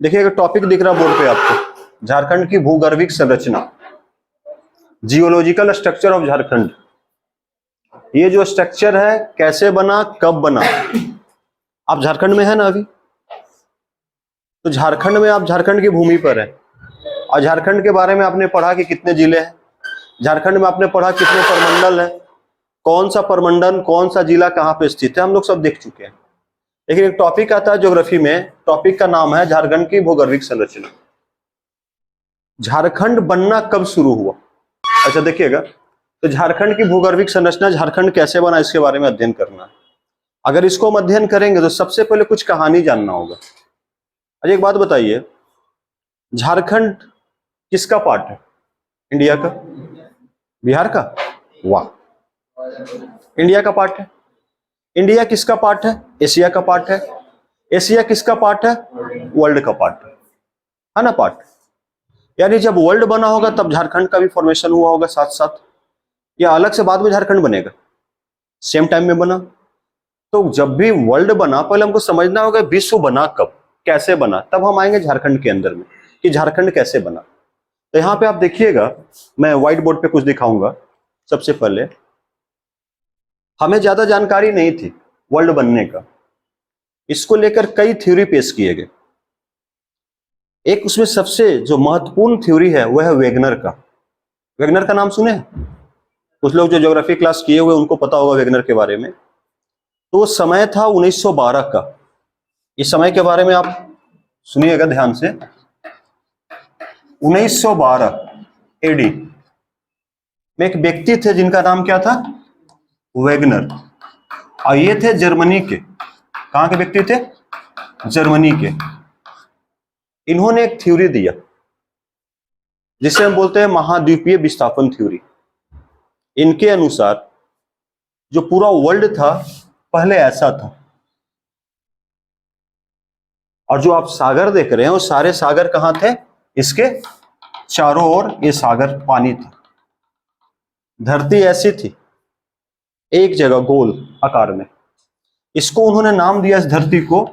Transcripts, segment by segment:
देखिए अगर टॉपिक दिख रहा बोर्ड पे आपको, झारखंड की भूगर्भिक संरचना, जियोलॉजिकल स्ट्रक्चर ऑफ झारखंड। ये जो स्ट्रक्चर है कैसे बना, कब बना। आप झारखंड में है ना अभी, तो झारखंड में आप झारखंड की भूमि पर है, और झारखंड के बारे में आपने पढ़ा कि कितने जिले हैं, झारखंड में आपने पढ़ा कितने परमंडल है, कौन सा परमंडल कौन सा जिला कहाँ पे स्थित है, हम लोग सब देख चुके हैं। लेकिन एक टॉपिक आता है ज्योग्राफी में, टॉपिक का नाम है झारखंड की भूगर्भिक संरचना। झारखंड बनना कब शुरू हुआ। अच्छा देखिएगा, तो झारखंड की भूगर्भिक संरचना, झारखंड कैसे बना, इसके बारे में अध्ययन करना है। अगर इसको हम अध्ययन करेंगे तो सबसे पहले कुछ कहानी जानना होगा। अच्छा एक बात बताइए, झारखंड किसका पार्ट है, इंडिया का, बिहार का? वाह, इंडिया का पार्ट है। इंडिया किसका पार्ट है, एशिया का पार्ट है। एशिया किसका पार्ट है, वर्ल्ड का पार्ट है ना पार्ट। यानी जब वर्ल्ड बना होगा तब झारखंड का भी फॉर्मेशन हुआ होगा साथ साथ, या अलग से बाद में झारखंड बनेगा, सेम टाइम में बना। तो जब भी वर्ल्ड बना पहले हमको समझना होगा विश्व बना कब, कैसे बना, तब हम आएंगे झारखंड के अंदर में कि झारखंड कैसे बना। तो यहाँ पे आप देखिएगा, मैं व्हाइट बोर्ड पे कुछ दिखाऊंगा। सबसे पहले हमें ज्यादा जानकारी नहीं थी वर्ल्ड बनने का, इसको लेकर कई थ्योरी पेश किए गए। एक उसमें सबसे जो महत्वपूर्ण थ्योरी है वह है वेगनर का। वेगनर का नाम सुने हैं? कुछ लोग जो ज्योग्राफी क्लास किए हुए उनको पता होगा वेगनर के बारे में। तो वो समय था 1912 का। इस समय के बारे में आप सुनिएगा ध्यान से। 1912 एडी में एक व्यक्ति थे जिनका नाम क्या था, वेगनर, और ये थे जर्मनी के। कहां के व्यक्ति थे, जर्मनी के। इन्होंने एक थ्योरी दिया जिसे हम बोलते हैं महाद्वीपीय विस्थापन थ्योरी। इनके अनुसार जो पूरा वर्ल्ड था पहले ऐसा था, और जो आप सागर देख रहे हैं वो सारे सागर कहां थे, इसके चारों ओर ये सागर पानी था। धरती ऐसी थी एक जगह गोल आकार में, इसको उन्होंने नाम दिया इस धरती को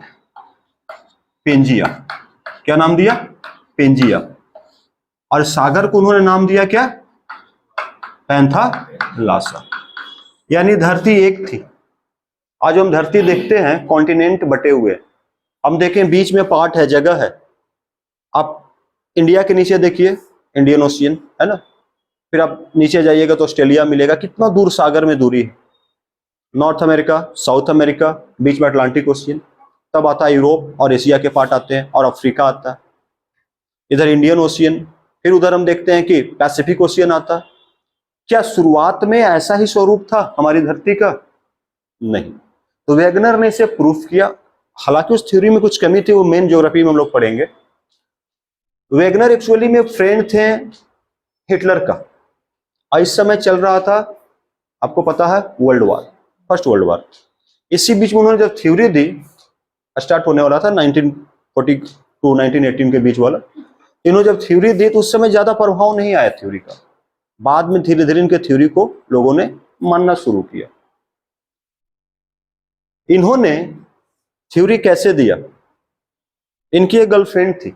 पेंजिया। क्या नाम दिया, पेंजिया। और सागर को उन्होंने नाम दिया क्या, पैंथालासा। यानी धरती एक थी। आज हम धरती देखते हैं कॉन्टिनेंट बटे हुए, हम देखें बीच में पार्ट है, जगह है। आप इंडिया के नीचे देखिए, इंडियन ओशियन है ना, फिर आप नीचे जाइएगा तो ऑस्ट्रेलिया मिलेगा। कितना दूर सागर में दूरी है। नॉर्थ अमेरिका, साउथ अमेरिका, बीच में अटलांटिक ओशियन, तब आता है यूरोप और एशिया के पार्ट आते हैं, और अफ्रीका आता है, इधर इंडियन ओशियन, फिर उधर हम देखते हैं कि पैसिफिक ओशियन आता है। क्या शुरुआत में ऐसा ही स्वरूप था हमारी धरती का? नहीं। तो वेगनर ने इसे प्रूफ किया। हालांकि उस थ्योरी में कुछ कमी थी, वो मेन ज्योग्राफी में हम लोग पढ़ेंगे। वेगनर एक्चुअली में फ्रेंड थे हिटलर का, और इस समय चल रहा था, आपको पता है, world war, first world war. इसी बीच में उन्होंने जब थ्योरी दी, स्टार्ट होने वाला था 1940 टू 1918 के बीच वाला, इन्होंने जब थ्योरी दी तो उस समय ज्यादा प्रभाव नहीं आया थ्योरी का। बाद में धीरे धीरे इनके थ्योरी को लोगों ने मानना शुरू किया। इन्होंने थ्योरी कैसे दिया, इनकी एक गर्लफ्रेंड थी,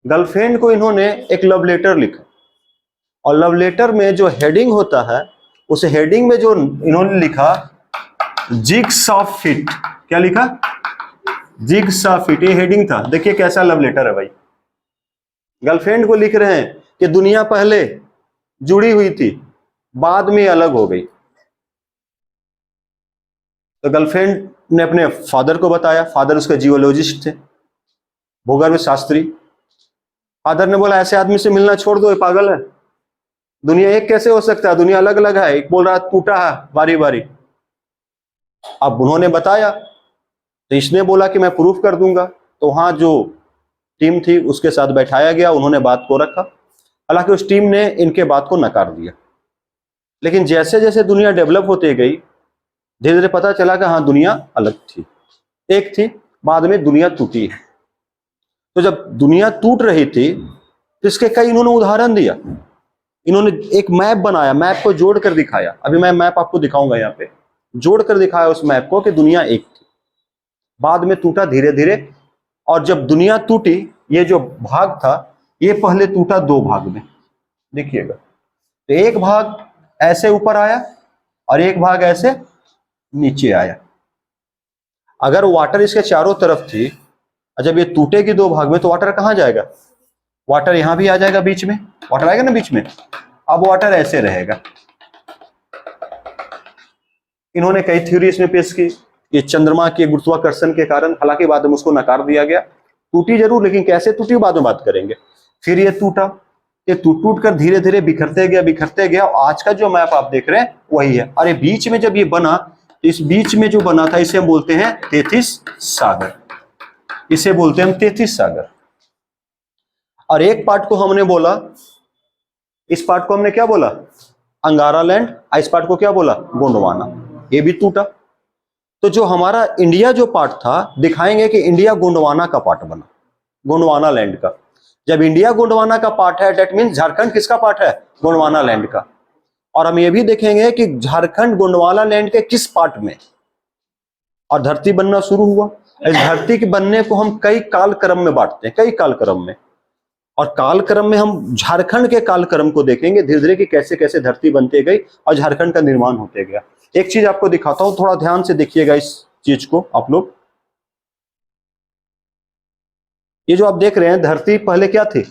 गर्लफ्रेंड को इन्होंने एक लव लेटर लिखा, और लव लेटर में जो हेडिंग होता है, उस हेडिंग में जो इन्होंने लिखा जिगसॉ फिट। क्या लिखा, जिगसॉ फिट, ये हेडिंग था। देखिए कैसा लव लेटर है भाई। गर्लफ्रेंड को लिख रहे हैं कि दुनिया पहले जुड़ी हुई थी, बाद में अलग हो गई। तो गर्लफ्रेंड ने अपने फादर को बताया, फादर उसके जियोलॉजिस्ट थे, भूगर्भ शास्त्री। फादर ने बोला ऐसे आदमी से मिलना छोड़ दो, ये पागल है, दुनिया एक कैसे हो सकता है, दुनिया अलग अलग है। एक बोल रहा टूटा है बारी बारी। अब उन्होंने बताया तो इसने बोला कि मैं प्रूफ कर दूंगा। तो वहां जो टीम थी उसके साथ बैठाया गया, उन्होंने बात को रखा। हालांकि उस टीम ने इनके बात को नकार दिया। लेकिन जैसे जैसे दुनिया डेवलप होती गई, धीरे धीरे पता चला कि हाँ दुनिया अलग थी, एक थी, बाद में दुनिया टूटी है। तो जब दुनिया टूट रही थी तो इसके कई इन्होंने उदाहरण दिया। इन्होंने एक मैप बनाया, मैप को जोड़ कर दिखाया। अभी मैं मैप आपको दिखाऊंगा, यहाँ पे जोड़ कर दिखाया उस मैप को कि दुनिया एक थी, बाद में टूटा धीरे धीरे, और जब दुनिया टूटी, ये जो भाग था ये पहले टूटा दो भाग में, देखिएगा। तो एक भाग ऐसे ऊपर आया और एक भाग ऐसे नीचे आया। अगर वाटर इसके चारों तरफ थी, जब ये टूटेगी दो भाग में तो वाटर कहां जाएगा? वाटर यहां भी आ जाएगा, बीच में वाटर आएगा ना बीच में। अब वाटर ऐसे रहेगा। इन्होंने कई थ्योरी इसमें पेश की, ये चंद्रमा के गुरुत्वाकर्षण के कारण, हालांकि बाद में उसको नकार दिया गया। टूटी जरूर, लेकिन कैसे टूटी बाद में बात करेंगे। फिर ये टूटा, ये टूट टूट कर धीरे धीरे बिखरते गया। आज का जो मैप आप देख रहे हैं वही है। और ये बीच में जब ये बना, इस बीच में जो बना था इसे हम बोलते हैं तेथिस सागर, इसे बोलते हैं हम तेथिस सागर। और एक पार्ट को हमने बोला, इस पार्ट को हमने क्या बोला? अंगारा लैंड। इस पार्ट को क्या बोला? गोंडवाना। ये भी टूटा। तो जो हमारा इंडिया जो पार्ट था, दिखाएंगे कि इंडिया गोंडवाना का पार्ट बना, गोंडवाना लैंड का। जब इंडिया गोंडवाना का पार्ट है, दैट मीन झारखंड किसका पार्ट है? गोंडवाना लैंड का। और हम ये भी देखेंगे कि झारखंड गोंडवाना लैंड के किस पार्ट में, और धरती बनना शुरू हुआ। इस धरती के बनने को हम कई कालक्रम में बांटते हैं, कई कालक्रम में। और कालक्रम में हम झारखंड के कालक्रम को देखेंगे धीरे धीरे कि कैसे कैसे धरती बनते गई और झारखंड का निर्माण होते गया। एक चीज आपको दिखाता हूं, थोड़ा ध्यान से देखिएगा इस चीज को आप लोग। ये जो आप देख रहे हैं, धरती पहले क्या थी?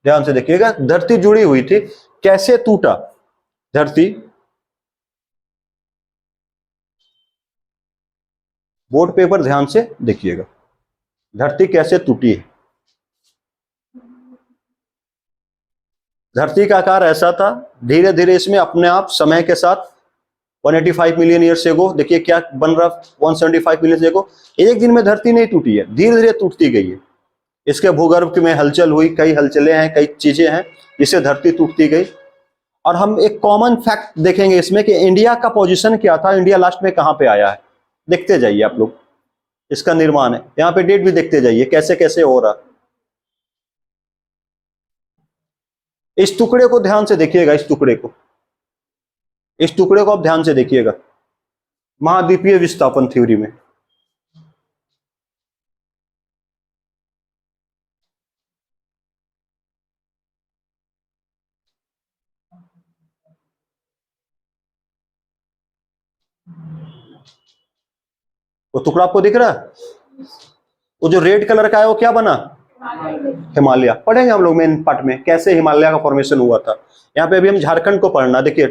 ध्यान से देखिएगा, धरती जुड़ी हुई थी। कैसे टूटा धरती? बोर्ड पेपर ध्यान से देखिएगा, धरती कैसे टूटी है। धरती का आकार ऐसा था, धीरे धीरे इसमें अपने आप समय के साथ 185 मिलियन ईयर्स एगो, देखिए क्या बन रहा, 175 मिलियन एगो। एक दिन में धरती नहीं टूटी है, धीरे धीरे टूटती गई है। इसके भूगर्भ में हलचल हुई, कई हलचलें हैं, कई चीजें हैं, जिससे धरती टूटती गई। और हम एक कॉमन फैक्ट देखेंगे इसमें कि इंडिया का पोजीशन क्या था, इंडिया लास्ट में कहां पे आया है। देखते जाइए आप लोग, इसका निर्माण है, यहाँ पे डेट भी देखते जाइए कैसे कैसे हो रहा। इस टुकड़े को ध्यान से देखिएगा, इस टुकड़े को आप ध्यान से देखिएगा, महाद्वीपीय विस्थापन थ्योरी में। वो टुकड़ा आपको दिख रहा है? वो जो रेड कलर का है वो क्या बना? हिमालय। पढ़ेंगे हम लोग मेन पार्ट में कैसे हिमालय का फॉर्मेशन हुआ था। यहाँ पे अभी हम झारखंड को पढ़ना, देखिए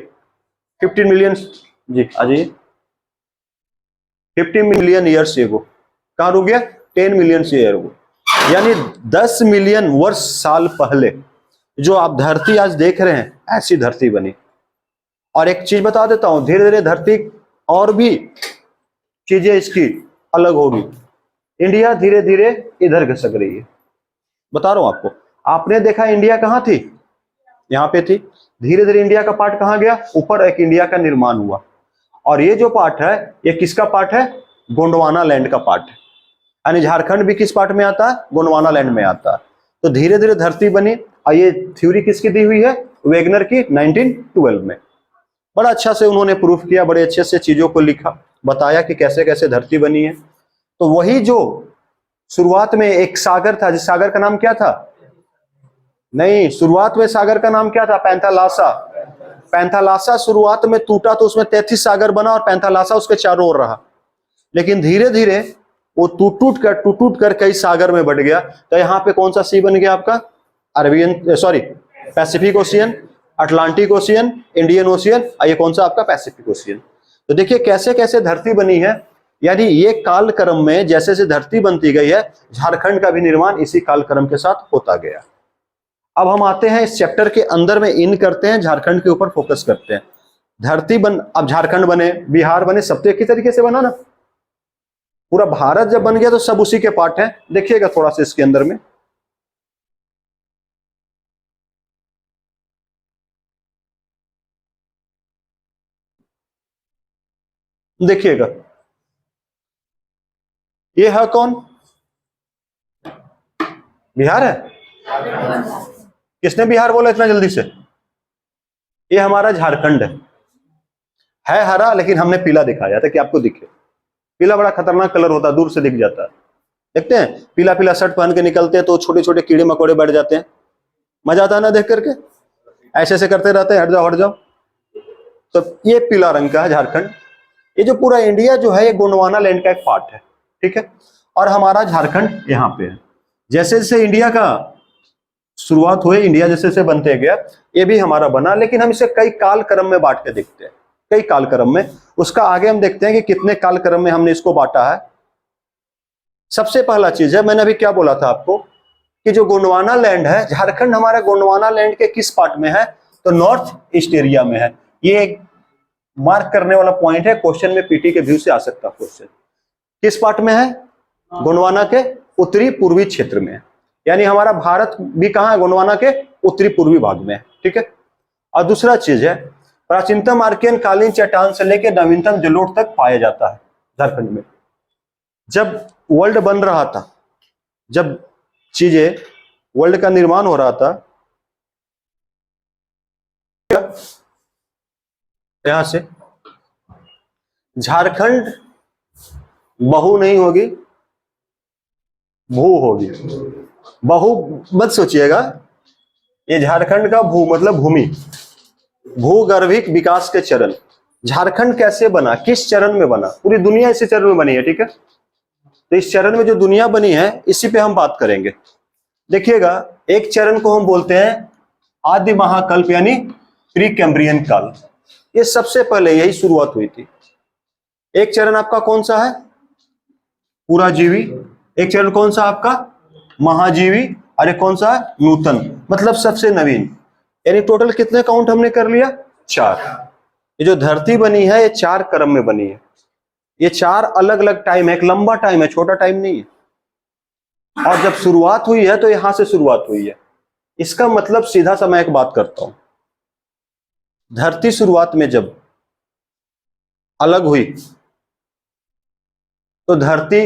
15 मिलियन, जी आ जाइए, 15 मिलियन ईयर्स एगो कहां रुक गया? 10 मिलियन ईयर एगो, यानी 10 मिलियन वर्ष साल पहले जो आप धरती आज देख रहे हैं, ऐसी धरती बनी। और एक चीज बता देता हूं, धीरे धीरे धरती और भी चीजें इसकी अलग होगी। इंडिया धीरे धीरे इधर घसक रही है, बता रहा हूं आपको। आपने देखा इंडिया कहां थी? यहां पे थी। धीरे धीरे इंडिया का पार्ट कहां गया? ऊपर एक इंडिया का निर्माण हुआ। और ये जो पार्ट है, ये किसका पार्ट है? गोंडवाना लैंड का पार्ट है। यानी झारखंड भी किस पार्ट में आता है? गोंडवाना लैंड में आता है। तो धीरे धीरे धरती बनी। और ये थ्योरी किसकी दी हुई है? वेगनर की, 1912 में। बड़ा अच्छा से उन्होंने प्रूफ किया, बड़े अच्छे से चीजों को लिखा, बताया कि कैसे कैसे धरती बनी है। तो वही जो शुरुआत में एक सागर था, जिस सागर का नाम क्या था? नहीं, शुरुआत में सागर का नाम क्या था? पैंथालासा। पैंथालासा शुरुआत में टूटा तो उसमें 33 सागर बना और पैंथालासा उसके चारों ओर रहा। लेकिन धीरे धीरे वो टूट टूट कर कई सागर में बढ़ गया। तो यहाँ पे कौन सा सी बन गया आपका? Arabian, sorry, Pacific ocean, Atlantic ocean, Indian ocean, और ये कौन सा आपका? Pacific ocean. तो देखिए कैसे कैसे धरती बनी है। यानी ये कालक्रम में जैसे जैसे धरती बनती गई है, झारखंड का भी निर्माण इसी कालक्रम के साथ होता गया। अब हम आते हैं इस चैप्टर के अंदर में, इन करते हैं, झारखंड के ऊपर फोकस करते हैं। धरती बन, अब झारखंड बने, बिहार बने, सब तो एक ही तरीके से बना ना। पूरा भारत जब बन गया तो सब उसी के पार्ट हैं। देखिएगा थोड़ा सा इसके अंदर में, देखिएगा ये है कौन? बिहार है। किसने बिहार बोला इतना जल्दी से? ये हमारा झारखंड है हरा, लेकिन हमने पीला दिखाया था कि आपको दिखे। पीला बड़ा खतरनाक कलर होता है, दूर से दिख जाता है। देखते हैं पीला पीला शर्ट पहन के निकलते हैं तो छोटे छोटे कीड़े मकोड़े बढ़ जाते हैं, मजा आता है ना देख करके, ऐसे ऐसे करते रहते हैं, हट जाओ हट जाओ। तो ये पीला रंग का है झारखंड। ये जो पूरा इंडिया जो है ये गोंडवाना लैंड का एक पार्ट है, ठीक है। और हमारा झारखंड यहाँ पे है। जैसे जैसे इंडिया का शुरुआत हुई, इंडिया जैसे जैसे बनते गया, ये भी हमारा बना, लेकिन हम इसे कई काल क्रम में बांट के देखते हैं, कई काल क्रम में। उसका आगे हम देखते हैं कि कितने काल क्रम में हमने इसको बांटा है। सबसे पहला चीज है, मैंने अभी क्या बोला था आपको कि जो गोंडवाना लैंड है, झारखंड हमारा गोंडवाना लैंड के किस पार्ट में है, तो नॉर्थ ईस्ट एरिया में है। ये एक मार्क करने वाला पॉइंट है, क्वेश्चन में पीटी के व्यू से आ सकता क्वेश्चन। किस पार्ट में है? गोंडवाना के उत्तरी पूर्वी क्षेत्र में है। यानी हमारा भारत भी कहां है? गोंडवाना के उत्तरी पूर्वी भाग में है, ठीक है। और दूसरा चीज है, प्राचीनतम आर्कियन कालीन चट्टान से लेकर नवीनतम जलोढ़ तक पाया जाता है झारखंड में। जब वर्ल्ड बन रहा था, जब चीजें वर्ल्ड का निर्माण हो रहा था, यहां से झारखंड बहु नहीं होगी, भू होगी। बहु मत सोचिएगा, ये झारखंड का भू मतलब भूमि, भूगर्भिक विकास के चरण। झारखंड कैसे बना, किस चरण में बना? पूरी दुनिया इसी चरण में बनी है, ठीक है। तो इस चरण में जो दुनिया बनी है इसी पे हम बात करेंगे। देखिएगा, एक चरण को हम बोलते हैं आदि महाकल्प यानी प्री कैम्ब्रियन काल। ये सबसे पहले यही शुरुआत हुई थी। एक चरण आपका कौन सा है? पूरा जीवी। एक चरण कौन सा आपका? महाजीवी। और एक कौन सा है? नूतन, मतलब सबसे नवीन। यानी टोटल कितने काउंट हमने कर लिया? 4। ये जो धरती बनी है ये 4 क्रम में बनी है। ये 4 अलग अलग टाइम है, एक लंबा टाइम है, छोटा टाइम नहीं है। और जब शुरुआत हुई है तो यहां से शुरुआत हुई है। इसका मतलब सीधा सा मैं एक बात करता हूं, धरती शुरुआत में जब अलग हुई तो धरती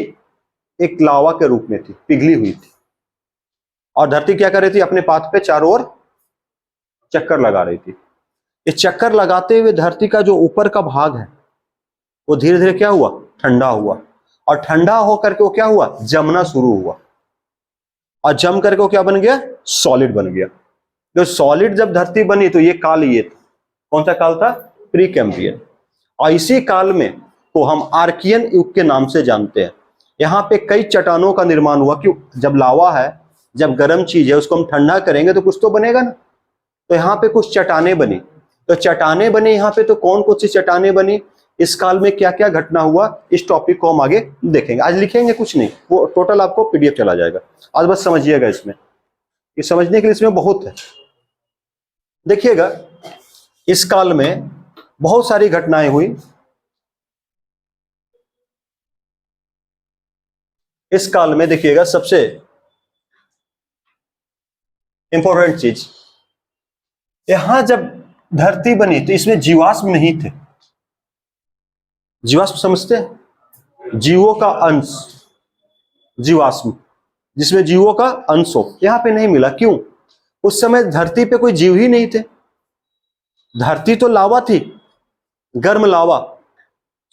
एक लावा के रूप में थी, पिघली हुई थी। और धरती क्या कर रही थी? अपने पाथ पे चारों ओर चक्कर लगा रही थी। इस चक्कर लगाते हुए धरती का जो ऊपर का भाग है वो धीरे धीरे क्या हुआ? ठंडा हुआ। और ठंडा होकर के वो क्या हुआ? जमना शुरू हुआ। और जम करके वो क्या बन गया? सॉलिड बन गया। जो सॉलिड जब धरती बनी तो ये काल ये था। कौन सा काल था? Pre Cambrian. और इसी काल में को हम आर्कियन युग के नाम से जानते हैं। यहाँ पे कई चट्टानों का निर्माण हुआ। क्यों? जब लावा है, जब गर्म चीज है, उसको हम ठंडा करेंगे तो कुछ तो बनेगा ना। तो यहाँ पे कुछ चट्टानें बनी। तो चट्टानें बनी यहाँ पे, तो कौन कौन सी चट्टानें बनी, इस काल में क्या क्या घटना हुआ, इस टॉपिक को हम आगे देखेंगे। आज लिखेंगे कुछ नहीं, वो टोटल आपको पीडीएफ चला जाएगा। आज बस समझिएगा, इसमें ये समझने के लिए इसमें बहुत है। देखिएगा, इस काल में बहुत सारी घटनाएं हुई। इस काल में देखिएगा, सबसे इंपॉर्टेंट चीज, यहां जब धरती बनी तो इसमें जीवाश्म नहीं थे। जीवाश्म समझते हैं? जीवों का अंश, जीवाश्म, जिसमें जीवों का अंश हो, यहां पे नहीं मिला। क्यों? उस समय धरती पे कोई जीव ही नहीं थे। धरती तो लावा थी, गर्म लावा,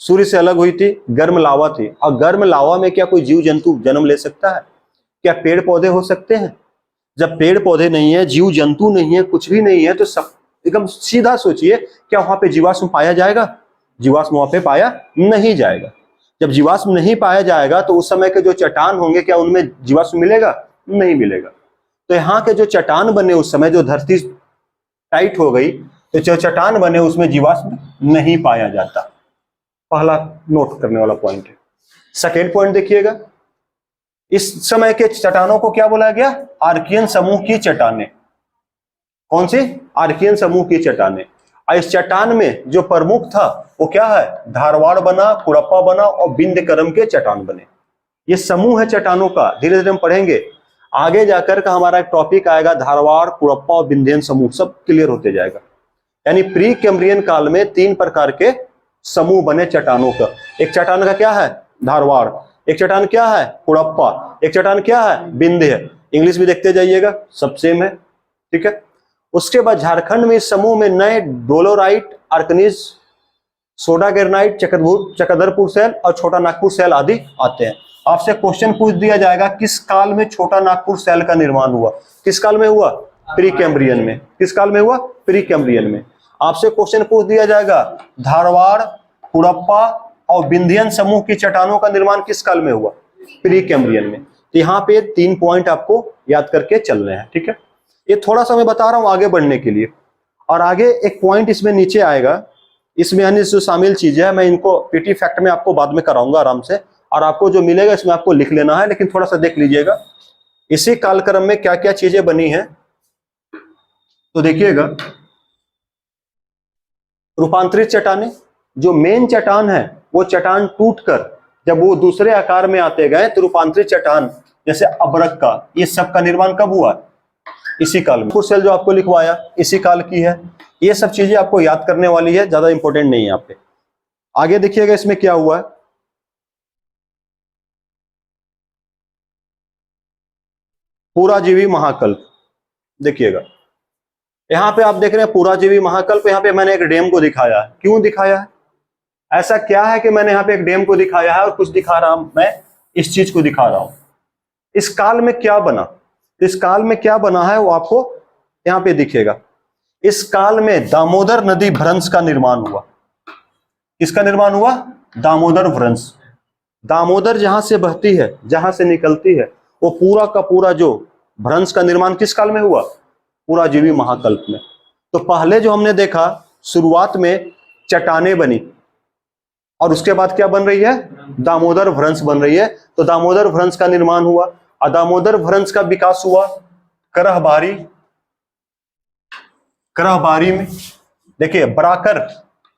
सूर्य से अलग हुई थी, गर्म लावा थी। और गर्म लावा में क्या कोई जीव जंतु जन्म ले सकता है? क्या पेड़ पौधे हो सकते हैं? जब पेड़ पौधे नहीं है, जीव जंतु नहीं है, कुछ भी नहीं है, तो सब एकदम सीधा सोचिए, क्या वहां पे जीवाश्म पाया जाएगा? जीवाश्म वहां पे पाया नहीं जाएगा। जब जीवाश्म नहीं पाया जाएगा तो उस समय के जो चट्टान होंगे, क्या उनमें जीवाश्म मिलेगा? नहीं मिलेगा। तो यहाँ के जो चट्टान बने उस समय, जो धरती टाइट हो गई, तो जो चट्टान बने उसमें जीवाश्म नहीं पाया जाता। पहला नोट करने वाला पॉइंट है। सेकेंड पॉइंट देखिएगा, इस समय के चट्टानों को क्या बोला गया? आर्कियन समूह की चट्टानें। कौन सी? आर्कियन समूह की चट्टानें। और इस चट्टान में जो प्रमुख था वो क्या है? धारवाड़ बना, कुड़प्पा बना और विंध्यकर्म के चट्टान बने। ये समूह है चट्टानों का। धीरे धीरे हम पढ़ेंगे, आगे जाकर का हमारा एक टॉपिक आएगा, धारवाड़, कुड़प्पा और विंध्यन समूह, सब क्लियर होते जाएगा। यानी प्री कैम्ब्रियन काल में 3 प्रकार के समूह बने चट्टानों का। एक चट्टान का क्या है? धारवाड़। एक चट्टान क्या है? कुड़प्पा। एक चट्टान क्या है? विंध्य। इंग्लिश भी देखते जाइएगा, सब सेम है, ठीक है। उसके बाद झारखंड में इस समूह में नए डोलोराइट, आर्कनीज, सोडा ग्रेनाइट, चक्रधरपुर सेल और छोटा नागपुर सेल आदि आते हैं। आपसे क्वेश्चन पूछ दिया जाएगा किस काल में छोटा नागपुर सेल का निर्माण हुआ। किस काल में हुआ? प्री कैम्ब्रियन में। किस काल में हुआ? प्री कैम्ब्रियन में। आपसे क्वेश्चन पूछ दिया जाएगा धारवाड़, हड़प्पा और विंध्यन समूह की चट्टानों का निर्माण किस काल में हुआ? प्री कैम्ब्रियन में। तो यहाँ पे 3 पॉइंट आपको याद करके चलने हैं, ठीक है। ये थोड़ा सा मैं बता रहा हूं आगे बढ़ने के लिए, और आगे एक पॉइंट इसमें नीचे आएगा, इसमें यानी जो शामिल चीजें हैं मैं इनको पीटी फैक्ट में आपको बाद में कराऊंगा आराम से, और आपको जो मिलेगा इसमें आपको लिख लेना है, लेकिन थोड़ा सा देख लीजिएगा इसी कालक्रम में क्या क्या चीजें बनी हैं। तो देखिएगा, रूपांतरित चट्टानें, जो मेन चट्टान है वो चट्टान टूटकर जब वो दूसरे आकार में आते गए तो रूपांतरित चट्टान जैसे अबरक का, ये सब का निर्माण कब हुआ? इसी काल में। सेल जो आपको लिखवाया इसी काल की है। ये सब चीजें आपको याद करने वाली है, ज्यादा इंपॉर्टेंट नहीं है यहाँ पे। आगे देखिएगा इसमें क्या हुआ है। पूराजीवी महाकल्प, देखिएगा यहाँ पे आप देख रहे हैं पूराजीवी महाकल्प। यहाँ पे मैंने एक डैम को दिखाया है। क्यों दिखाया है? ऐसा क्या है कि मैंने यहाँ पे एक डैम को दिखाया है और कुछ दिखा रहा हूं, मैं इस चीज को दिखा रहा हूं। इस काल में क्या बना, इस काल में क्या बना है वो आपको यहाँ पे दिखेगा। इस काल में दामोदर नदी भ्रंश का निर्माण हुआ। किसका निर्माण हुआ? दामोदर भ्रंश। दामोदर जहां से बहती है, जहां से निकलती है, वो पूरा का पूरा जो भ्रंश का निर्माण किस काल में हुआ? पूराजीवी महाकल्प में। तो पहले जो हमने देखा शुरुआत में चट्टानें बनी, और उसके बाद क्या बन रही है? दामोदर भ्रंश बन रही है। तो दामोदर भ्रंश का निर्माण हुआ, और दामोदर भ्रंश का विकास हुआ करहबारी। करहबारी में देखिए बराकर,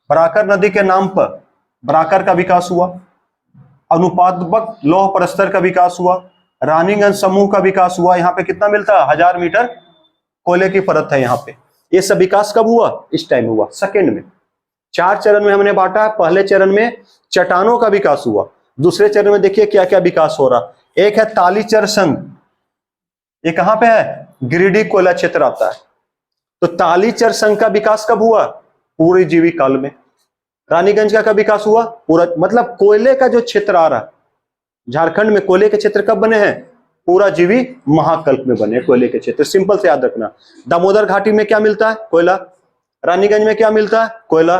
बराकर नदी के नाम पर बराकर का विकास हुआ। अनुपातबक लौह परस्तर का विकास हुआ। रानीगंज समूह का विकास हुआ। यहाँ पे कितना मिलता है? 1000 मीटर कोयले की परत है यहाँ पे। ये सब विकास कब हुआ? इस टाइम हुआ, सेकेंड में। 4 चरण में हमने बांटा। पहले चरण में चट्टानों का विकास हुआ। दूसरे चरण में देखिए क्या क्या विकास हो रहा। एक है तालीचर संघ, ये कहां पे है? गिरिडीह कोयला क्षेत्र आता है। तो तालीचर संघ का विकास कब हुआ? पूरे जीवी काल में। रानीगंज का कब विकास हुआ? पूरा, मतलब कोयले का जो क्षेत्र आ रहा, झारखंड में कोयले के क्षेत्र कब बने हैं? पूरा जीवी महाकल्प में बने कोयले के क्षेत्र। सिंपल से याद रखना। दामोदर घाटी में क्या मिलता है? कोयला। रानीगंज में क्या मिलता है? कोयला।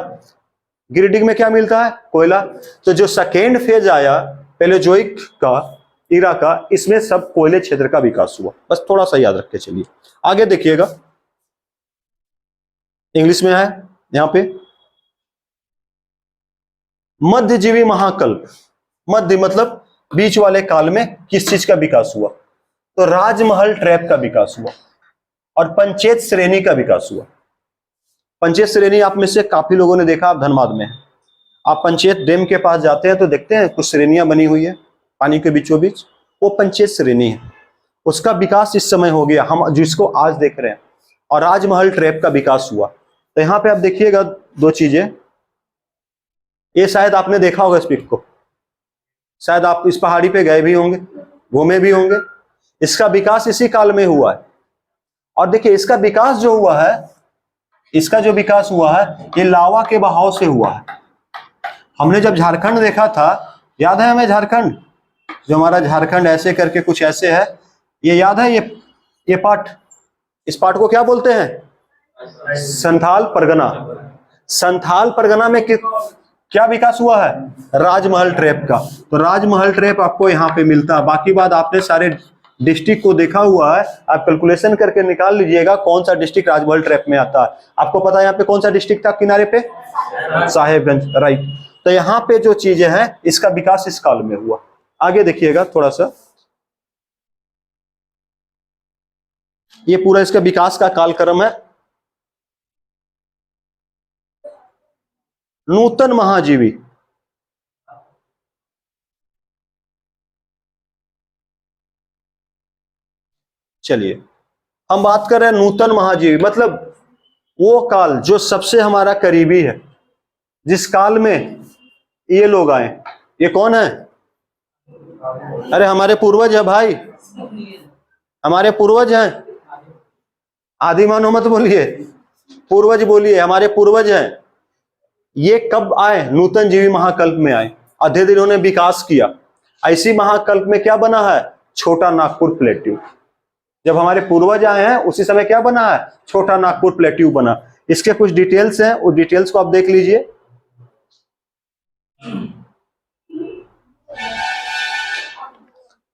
गिरिडीह में क्या मिलता है? कोयला। तो जो सेकेंड फेज आया पैलेजोइक का इरा का, इसमें सब कोयले क्षेत्र का विकास हुआ। बस थोड़ा सा याद रख के चलिए। आगे देखिएगा, इंग्लिश में है यहां पे मध्यजीवी महाकल्प। मध्य मतलब बीच वाले काल में किस चीज का विकास हुआ? तो राजमहल ट्रैप का विकास हुआ और पंचेत श्रेणी का विकास हुआ। पंचेत श्रेणी आप में से काफी लोगों ने देखा, आप धनबाद में है, आप पंचेत डैम के पास जाते हैं तो देखते हैं कुछ श्रेणियां बनी हुई है पानी के बीचों बीच, वो पंचेत श्रेणी है। उसका विकास इस समय हो गया, हम जिसको आज देख रहे हैं। और राजमहल ट्रैप का विकास हुआ। तो यहाँ पे आप देखिएगा 2 चीजें। ये शायद आपने देखा होगा इस पिक को, शायद आप इस पहाड़ी पे गए भी होंगे, घूमे भी होंगे। इसका विकास इसी काल में हुआ है। और देखिए इसका विकास जो हुआ है, इसका जो विकास हुआ है ये लावा के बहाव से हुआ है। हमने जब झारखंड देखा था, याद है हमें झारखंड, जो हमारा झारखंड ऐसे करके कुछ ऐसे है, ये याद है? ये पार्ट, इस पार्ट को क्या बोलते हैं? संथाल परगना। संथाल परगना में क्या विकास हुआ है? राजमहल ट्रैप का। तो राजमहल ट्रैप आपको यहाँ पे मिलता है। बाकी बात आपने सारे डिस्ट्रिक्ट को देखा हुआ है, आप कैलकुलेशन करके निकाल लीजिएगा कौन सा डिस्ट्रिक्ट राजमहल ट्रैप में आता है। आपको पता है यहाँ पे कौन सा डिस्ट्रिक्ट था किनारे पे? साहेबगंज, राइट। तो यहाँ पे जो चीजें हैं इसका विकास इस काल में हुआ। आगे देखिएगा थोड़ा सा, ये पूरा इसका विकास का कालक्रम है। नूतन महाजीवी, चलिए हम बात कर रहे हैं नूतन महाजीवी, मतलब वो काल जो सबसे हमारा करीबी है, जिस काल में ये लोग आए। ये कौन है? अरे हमारे पूर्वज है भाई, हमारे पूर्वज हैं। आदि मानव मत बोलिए, पूर्वज बोलिए, हमारे पूर्वज हैं। ये कब आए? नूतन जीवी महाकल्प में आए। अध्ययन इन्होंने विकास किया। ऐसी महाकल्प में क्या बना है? छोटा नागपुर प्लेट्यू। जब हमारे पूर्वज आए हैं उसी समय क्या बना है? छोटा नागपुर प्लेट्यू बना। इसके कुछ डिटेल्स हैं, उस डिटेल्स को आप देख लीजिए।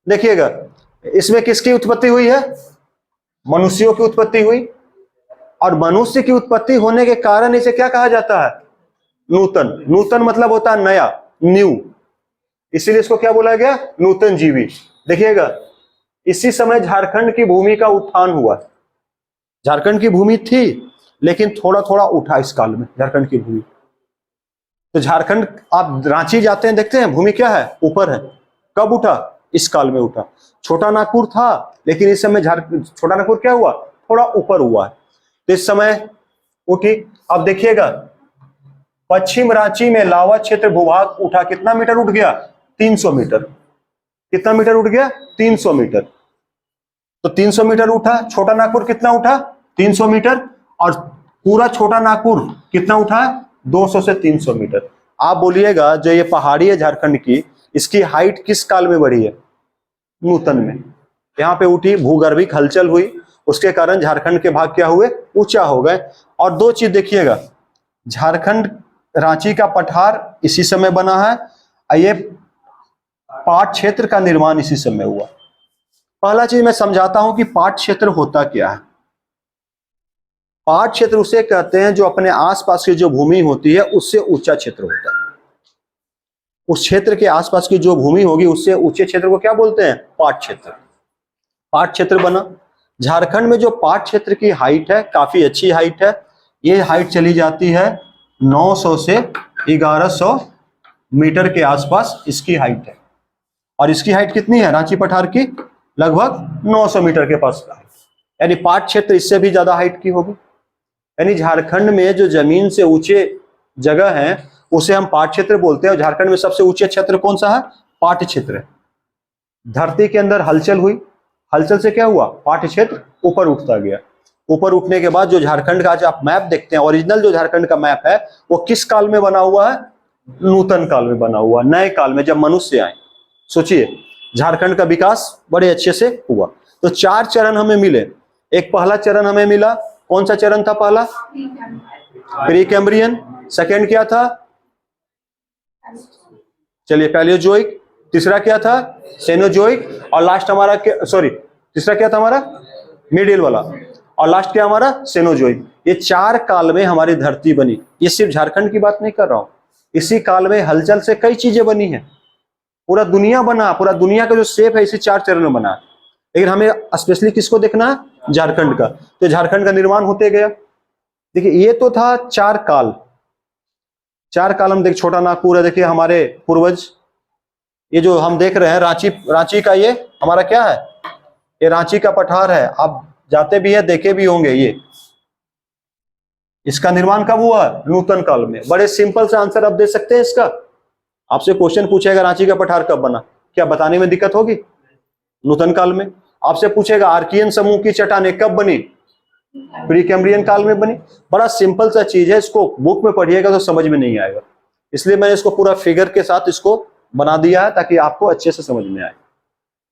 देखिएगा, इसमें किसकी उत्पत्ति हुई है? मनुष्यों की उत्पत्ति हुई। और मनुष्य की उत्पत्ति होने के कारण इसे क्या कहा जाता है? नूतन। नूतन मतलब होता है नया, न्यू, इसीलिए इसको क्या बोला गया? नूतन जीवी। देखिएगा, इसी समय झारखंड की भूमि का उत्थान हुआ। झारखंड की भूमि थी लेकिन थोड़ा थोड़ा उठा इस काल में झारखंड की भूमि। तो झारखंड, आप रांची जाते हैं देखते हैं भूमि क्या है? ऊपर है। कब उठा? इस काल में उठा। छोटा नागपुर था लेकिन इस समय छोटा नागपुर क्या हुआ? थोड़ा ऊपर हुआ है, तो इस समय उठी। अब देखिएगा, पश्चिम रांची में लावा क्षेत्र भूभाग उठा। कितना मीटर उठ गया? 300 मीटर। कितना मीटर उठ गया? 300 मीटर। तो 300 मीटर उठा। छोटा नागपुर कितना उठा? 300 मीटर। और पूरा छोटा नागपुर कितना उठा? 200 से 300 मीटर। आप बोलिएगा, जो ये पहाड़ी है झारखंड की, इसकी हाइट किस काल में बढ़ी है? नूतन में। यहाँ पे उठी, भूगर्भिक हलचल हुई, उसके कारण झारखंड के भाग क्या हुए? ऊंचा हो गए। और दो चीज देखिएगा, झारखंड रांची का पठार इसी समय बना है, ये पाट क्षेत्र का निर्माण इसी समय हुआ। पहला चीज मैं समझाता हूं कि पाट क्षेत्र होता क्या है। पाट क्षेत्र उसे कहते हैं जो अपने आसपास की जो भूमि होती है उससे ऊंचा क्षेत्र होता है। उस क्षेत्र के आसपास की जो भूमि होगी उससे ऊंचे क्षेत्र को क्या बोलते हैं? पाट क्षेत्र। पाट क्षेत्र बना। झारखंड में जो पाट क्षेत्र की हाइट है काफी अच्छी हाइट है। ये हाइट चली जाती है 900 से 1100 मीटर के आसपास इसकी हाइट है। और इसकी हाइट कितनी है रांची पठार की? लगभग 900 मीटर के पास। यानी पाट क्षेत्र इससे भी ज्यादा हाइट की होगी। यानी झारखंड में जो जमीन से ऊंचे जगह है उसे हम पाट क्षेत्र बोलते हैं। और झारखंड में सबसे ऊंचे क्षेत्र कौन सा है? पाट क्षेत्र है। धरती के अंदर हलचल हुई, हलचल से क्या हुआ? पाट क्षेत्र ऊपर उठता गया। ऊपर उठने के बाद जो झारखंड का आज आप मैप देखते हैं, ओरिजिनल जो झारखंड का मैप है, वो किस काल में बना हुआ है? नूतन काल में बना हुआ, नए काल में, जब मनुष्य आए। सोचिए, झारखंड का विकास बड़े अच्छे से हुआ। तो 4 चरण हमें मिले। एक पहला चरण हमें मिला, कौन सा चरण था पहला? Pre Cambrian. सेकेंड क्या था? चलिए, पैलियोजोइक। तीसरा क्या था? सेनोजोइक। और लास्ट हमारा तीसरा क्या था हमारा? मिडिल वाला। और लास्ट क्या हमारा? सेनोजोइक। ये 4 काल में हमारी धरती बनी। ये सिर्फ झारखंड की बात नहीं कर रहा हूं, इसी काल में हलचल से कई चीजें बनी है। पूरा दुनिया बना, पूरा दुनिया का जो शेप है इसी 4 चरण में बना। लेकिन हमें स्पेशली किसको देखना है? झारखंड का। तो झारखंड का निर्माण होते गया। देखिए, ये तो था 4 काल। 4 काल हम देख, छोटा नागपुर है, देखिए हमारे पूर्वज। ये जो हम देख रहे हैं रांची का, ये हमारा क्या है? ये रांची का पठार है। आप जाते भी है, देखे भी होंगे। ये इसका निर्माण कब हुआ? नूतन काल में। बड़े सिंपल से आंसर आप दे सकते हैं इसका। आपसे क्वेश्चन पूछेगा रांची का पठार कब बना, क्या बताने में दिक्कत होगी? नूतन काल में। आपसे पूछेगा आर्कियन समूह की चट्टानें कब बनी? प्री कैम्ब्रियन काल में बनी। बड़ा सिंपल सा चीज है, इसको बुक में पढ़िएगा तो समझ में नहीं आएगा, इसलिए मैंने इसको पूरा फिगर के साथ इसको बना दिया है ताकि आपको अच्छे से समझ में आए।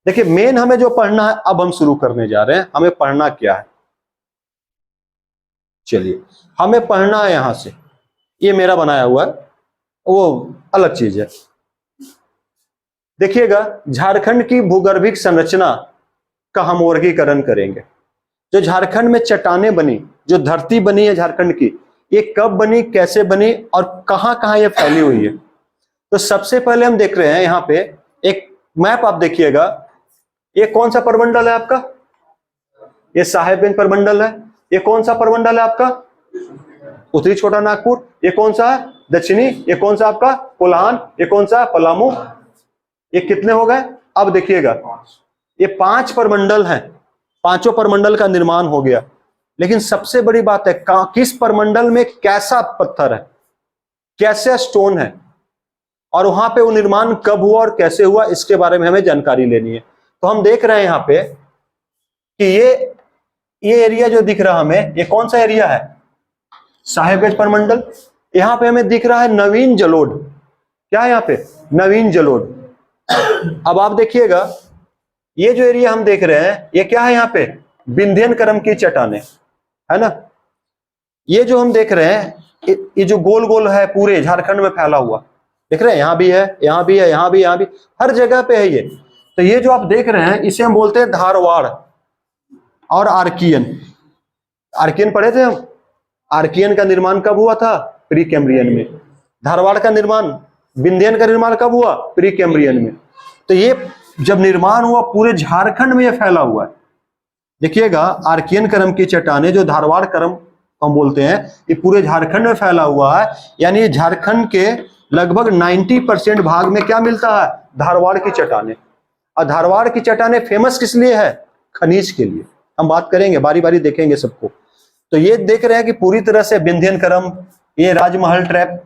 देखिए, मेन हमें जो पढ़ना है, अब हम शुरू करने जा रहे हैं। हमें पढ़ना क्या है? चलिए, हमें पढ़ना है यहां से, ये मेरा बनाया हुआ है, वो अलग चीज है। देखिएगा, झारखंड की भूगर्भिक संरचना का हम वर्गीकरण करेंगे। जो झारखंड में चट्टानें बनी, जो धरती बनी है झारखंड की, ये कब बनी, कैसे बनी और कहां कहां ये फैली हुई है। तो सबसे पहले हम देख रहे हैं यहाँ पे एक मैप। आप देखिएगा, ये कौन सा परमंडल है आपका? ये साहेबगंज परमंडल है। ये कौन सा परमंडल है आपका? उत्तरी छोटा नागपुर। ये कौन सा है? दक्षिणी। ये कौन सा आपका? कोल्हान। ये कौन सा? पलामू। ये कितने हो गए? अब देखिएगा, ये 5 परमंडल हैं। पांचों परमंडल का निर्माण हो गया। लेकिन सबसे बड़ी बात है, किस परमंडल में कैसा पत्थर है, कैसे स्टोन है, और वहां पे वो निर्माण कब हुआ और कैसे हुआ, इसके बारे में हमें जानकारी लेनी है। तो हम देख रहे हैं यहाँ पे कि ये एरिया जो दिख रहा हमें, ये कौन सा एरिया है? साहेबगंज परमंडल। यहाँ पे हमें दिख रहा है नवीन जलोढ़। क्या है यहाँ पे? नवीन जलोढ़। अब आप देखिएगा ये जो एरिया हम देख रहे हैं ये क्या है, यहाँ पे विंध्यन क्रम की चट्टानें है ना। ये जो हम देख रहे हैं ये जो गोल गोल है पूरे झारखंड में फैला हुआ, देख रहे हैं, यहाँ भी है, यहाँ भी है, यहाँ भी, यहाँ भी, हर जगह पे है ये। तो ये जो आप देख रहे हैं इसे हम बोलते हैं धारवाड़ और आर्कियन। आर्कियन पढ़े थे हम। आर्कियन का निर्माण कब हुआ था? प्री कैम्ब्रियन में। धारवाड़ का निर्माण, विंध्यन का निर्माण कब हुआ? प्री कैम्ब्रियन में। तो ये जब निर्माण हुआ पूरे झारखंड में ये फैला हुआ है। देखिएगा आर्कियन क्रम की चट्टानें जो धारवाड़ क्रम हम बोलते हैं ये पूरे झारखंड में फैला हुआ है। यानी झारखंड के लगभग 90% भाग में क्या मिलता है? धारवाड़ की चट्टानें। और धारवाड़ की चट्टानें फेमस किस लिए है? खनिज के लिए। हम बात करेंगे, बारी बारी देखेंगे सबको। तो ये देख रहे हैं कि पूरी तरह से विंध्यन क्रम, ये राजमहल ट्रैप।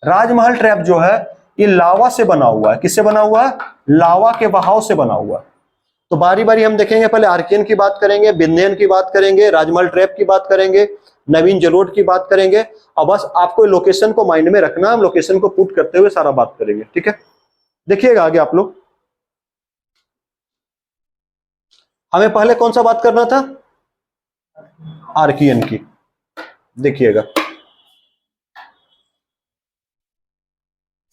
राजमहल ट्रैप जो है ये लावा से बना हुआ है। किससे बना हुआ है? लावा के बहाव से बना हुआ है। तो बारी बारी हम देखेंगे, पहले आर्कियन की बात करेंगे, विंध्यन की बात करेंगे, राजमहल ट्रैप की बात करेंगे, नवीन जलोढ़ की बात करेंगे। और बस आपको लोकेशन को माइंड में रखना, हम लोकेशन को पुट करते हुए सारा बात करेंगे, ठीक है। देखिएगा आगे आप लोग, हमें पहले कौन सा बात करना था? आर्कियन की। देखिएगा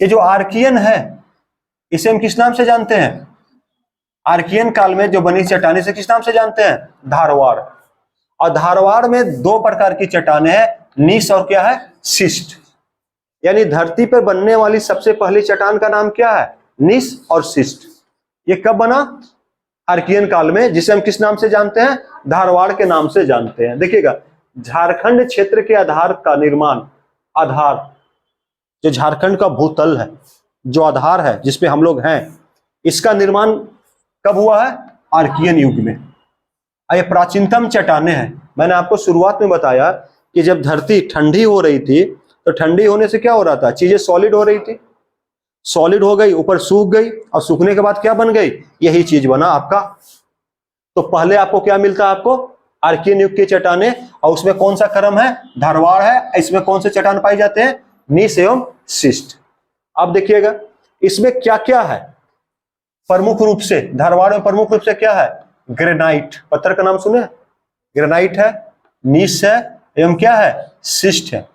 ये जो आर्कियन है इसे हम किस नाम से जानते हैं? आर्कियन काल में जो बनी चट्टानें से किस नाम से जानते हैं? धारवाड़। और धारवाड़ में दो प्रकार की चट्टानें हैं, नीस और क्या है? शिस्ट। यानी धरती पर बनने वाली सबसे पहली चट्टान का नाम क्या है? नीस और शिस्ट। ये कब बना? आर्कियन काल में, जिसे हम किस नाम से जानते हैं? धारवाड़ के नाम से जानते हैं। देखिएगा झारखंड क्षेत्र के आधार का निर्माण, आधार जो झारखंड का भूतल है, जो आधार है जिसपे हम लोग हैं, इसका निर्माण कब हुआ है? आर्कियन युग में। ये प्राचीनतम चट्टानें हैं। मैंने आपको शुरुआत में बताया कि जब धरती ठंडी हो रही थी तो ठंडी होने से क्या हो रहा था? चीजें सॉलिड हो रही थी, सॉलिड हो गई, ऊपर सूख गई, और सूखने के बाद क्या बन गई? यही चीज बना आपका। तो पहले आपको क्या मिलता है? आपको आर्कियन युग की चट्टानें, और उसमें कौन सा क्रम है? धारवाड़ है। इसमें कौन से चट्टान पाए जाते हैं? नीस एवं शिस्ट। अब देखिएगा इसमें क्या क्या है प्रमुख रूप से। धारवाड़ में प्रमुख रूप से क्या है? ग्रेनाइट, पत्थर का नाम सुने? ग्रेनाइट है, नीस है एवं क्या है? शिस्ट है।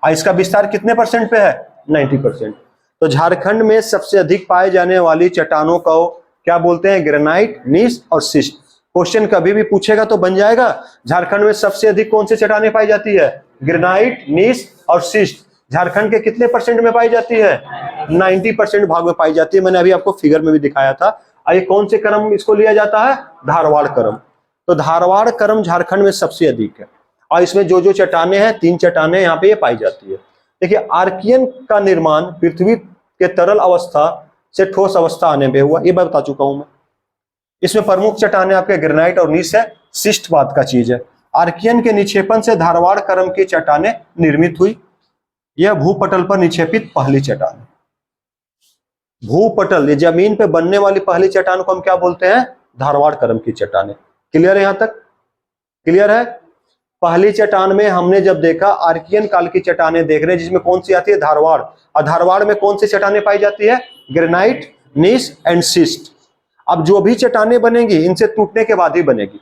और इसका विस्तार कितने % पे है? 90%। तो झारखंड में सबसे अधिक पाए जाने वाली चट्टानों को क्या बोलते हैं? ग्रेनाइट, नीस और शिस्ट। क्वेश्चन कभी भी पूछेगा तो बन जाएगा झारखंड में सबसे अधिक कौन सी चट्टानें पाई जाती है? ग्रेनाइट, नीस और शिस्ट। झारखंड के कितने % में पाई जाती है? 90% भाग में पाई जाती है। मैंने अभी आपको फिगर में भी दिखाया था। ये कौन से क्रम इसको लिया जाता है? धारवाड़ क्रम। तो धारवाड़ क्रम झारखंड में सबसे अधिक है। और इसमें जो जो चट्टानें हैं, 3 चट्टानें यहाँ पे ये पाई जाती है। देखिए आर्कियन का निर्माण पृथ्वी के तरल अवस्था से ठोस अवस्था आने पे हुआ, ये मैं बता चुका हूं मैं। इसमें प्रमुख चट्टानें आपके ग्रेनाइट और नीस है। शिस्ट बात का चीज है। आर्कियन के निक्षेपण से धारवाड़ क्रम की चट्टानें निर्मित हुई। यह भूपटल पर निक्षेपित पहली चट्टान। भूपटल, ये जमीन पे बनने वाली पहली चट्टान को हम क्या बोलते हैं? धारवाड़ क्रम की चट्टानें। क्लियर है? यहां तक क्लियर है? पहली चट्टान में हमने जब देखा आर्कियन काल की चट्टानें देख रहे हैं, जिसमें कौन सी आती है? धारवाड़। और धारवाड़ में कौन सी चट्टानें पाई जाती है? Granite, gneiss and schist. अब जो भी चट्टानें बनेंगी इनसे टूटने के बाद ही बनेगी।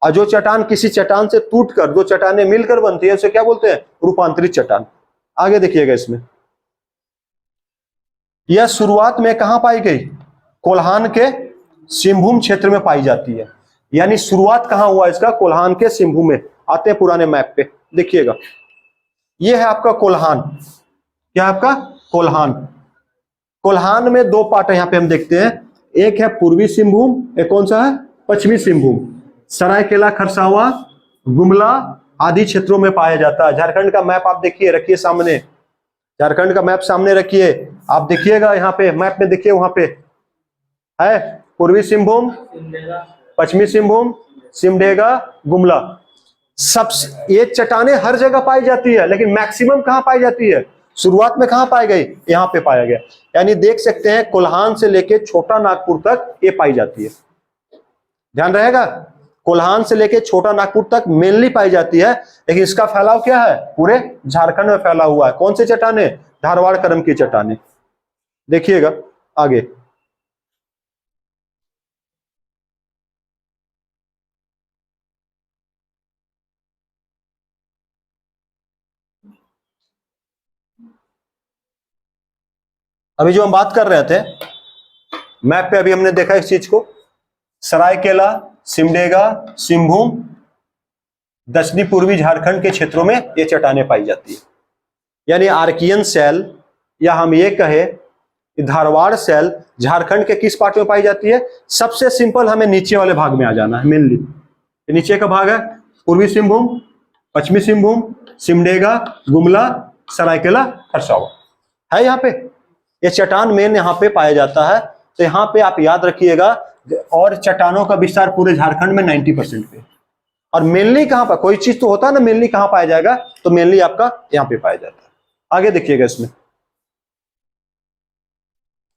और जो चट्टान किसी चट्टान से टूटकर दो चट्टानें मिलकर बनती है उसे क्या बोलते हैं? रूपांतरित चट्टान। आगे देखिएगा इसमें, यह शुरुआत में कहां पाई गई? कोल्हान के सिंहभूम क्षेत्र में पाई जाती है। यानी शुरुआत कहां हुआ इसका? कोल्हान के सिंहभूम में। आते हैं पुराने मैप पे, देखिएगा यह है आपका कोल्हान। क्या आपका? कोल्हान। कोल्हान में 2 पार्ट है यहाँ पे हम देखते हैं। एक है पूर्वी सिंहभूम, एक कौन सा है? पश्चिमी सिंहभूम। सरायकेला, खरसावां, गुमला आदि क्षेत्रों में पाया जाता है। झारखंड का मैप आप देखिए, रखिए सामने। झारखंड का मैप सामने रखिए, आप देखिएगा यहाँ पे मैप में, देखिए वहां पे है पूर्वी सिंहभूम, पश्चिमी सिंहभूम, सिमडेगा, गुमला। सब ये चट्टानें हर जगह पाई जाती है, लेकिन मैक्सिमम कहां पाई जाती है? शुरुआत में कहां पाई गई? यहाँ पे पाया गया। यानी देख सकते हैं कोल्हान से लेके छोटा नागपुर तक ये पाई जाती है। ध्यान रहेगा, कोल्हान से लेके छोटा नागपुर तक मेनली पाई जाती है, लेकिन इसका फैलाव क्या है? पूरे झारखंड में फैला हुआ है। कौन से चट्टानें? धारवाड़ क्रम की चट्टानें। देखिएगा आगे, अभी जो हम बात कर रहे थे मैप पे, अभी हमने देखा इस चीज को, सरायकेला, सिमडेगा, सिंहभूम, दक्षिणी पूर्वी झारखंड के क्षेत्रों में ये चट्टानें पाई जाती है। यानी आर्कियन सेल, या हम ये कहे कि धारवाड़ सेल झारखंड के किस पार्ट में पाई जाती है? सबसे सिंपल, हमें नीचे वाले भाग में आ जाना है मेनली। नीचे का भाग है पूर्वी सिंहभूम, पश्चिमी सिंहभूम, सिमडेगा, गुमला, सरायकेला, खरसावां है यहाँ पे। ये चट्टान मेन यहाँ पे पाया जाता है। तो यहाँ पे आप याद रखिएगा, और चट्टानों का विस्तार पूरे झारखंड में 90% पे। और मेनली कहाँ पर, कोई चीज तो होता है ना, मेनली कहाँ पाया जाएगा, तो मेनली आपका यहाँ पे पाया जाता है। आगे देखिएगा इसमें।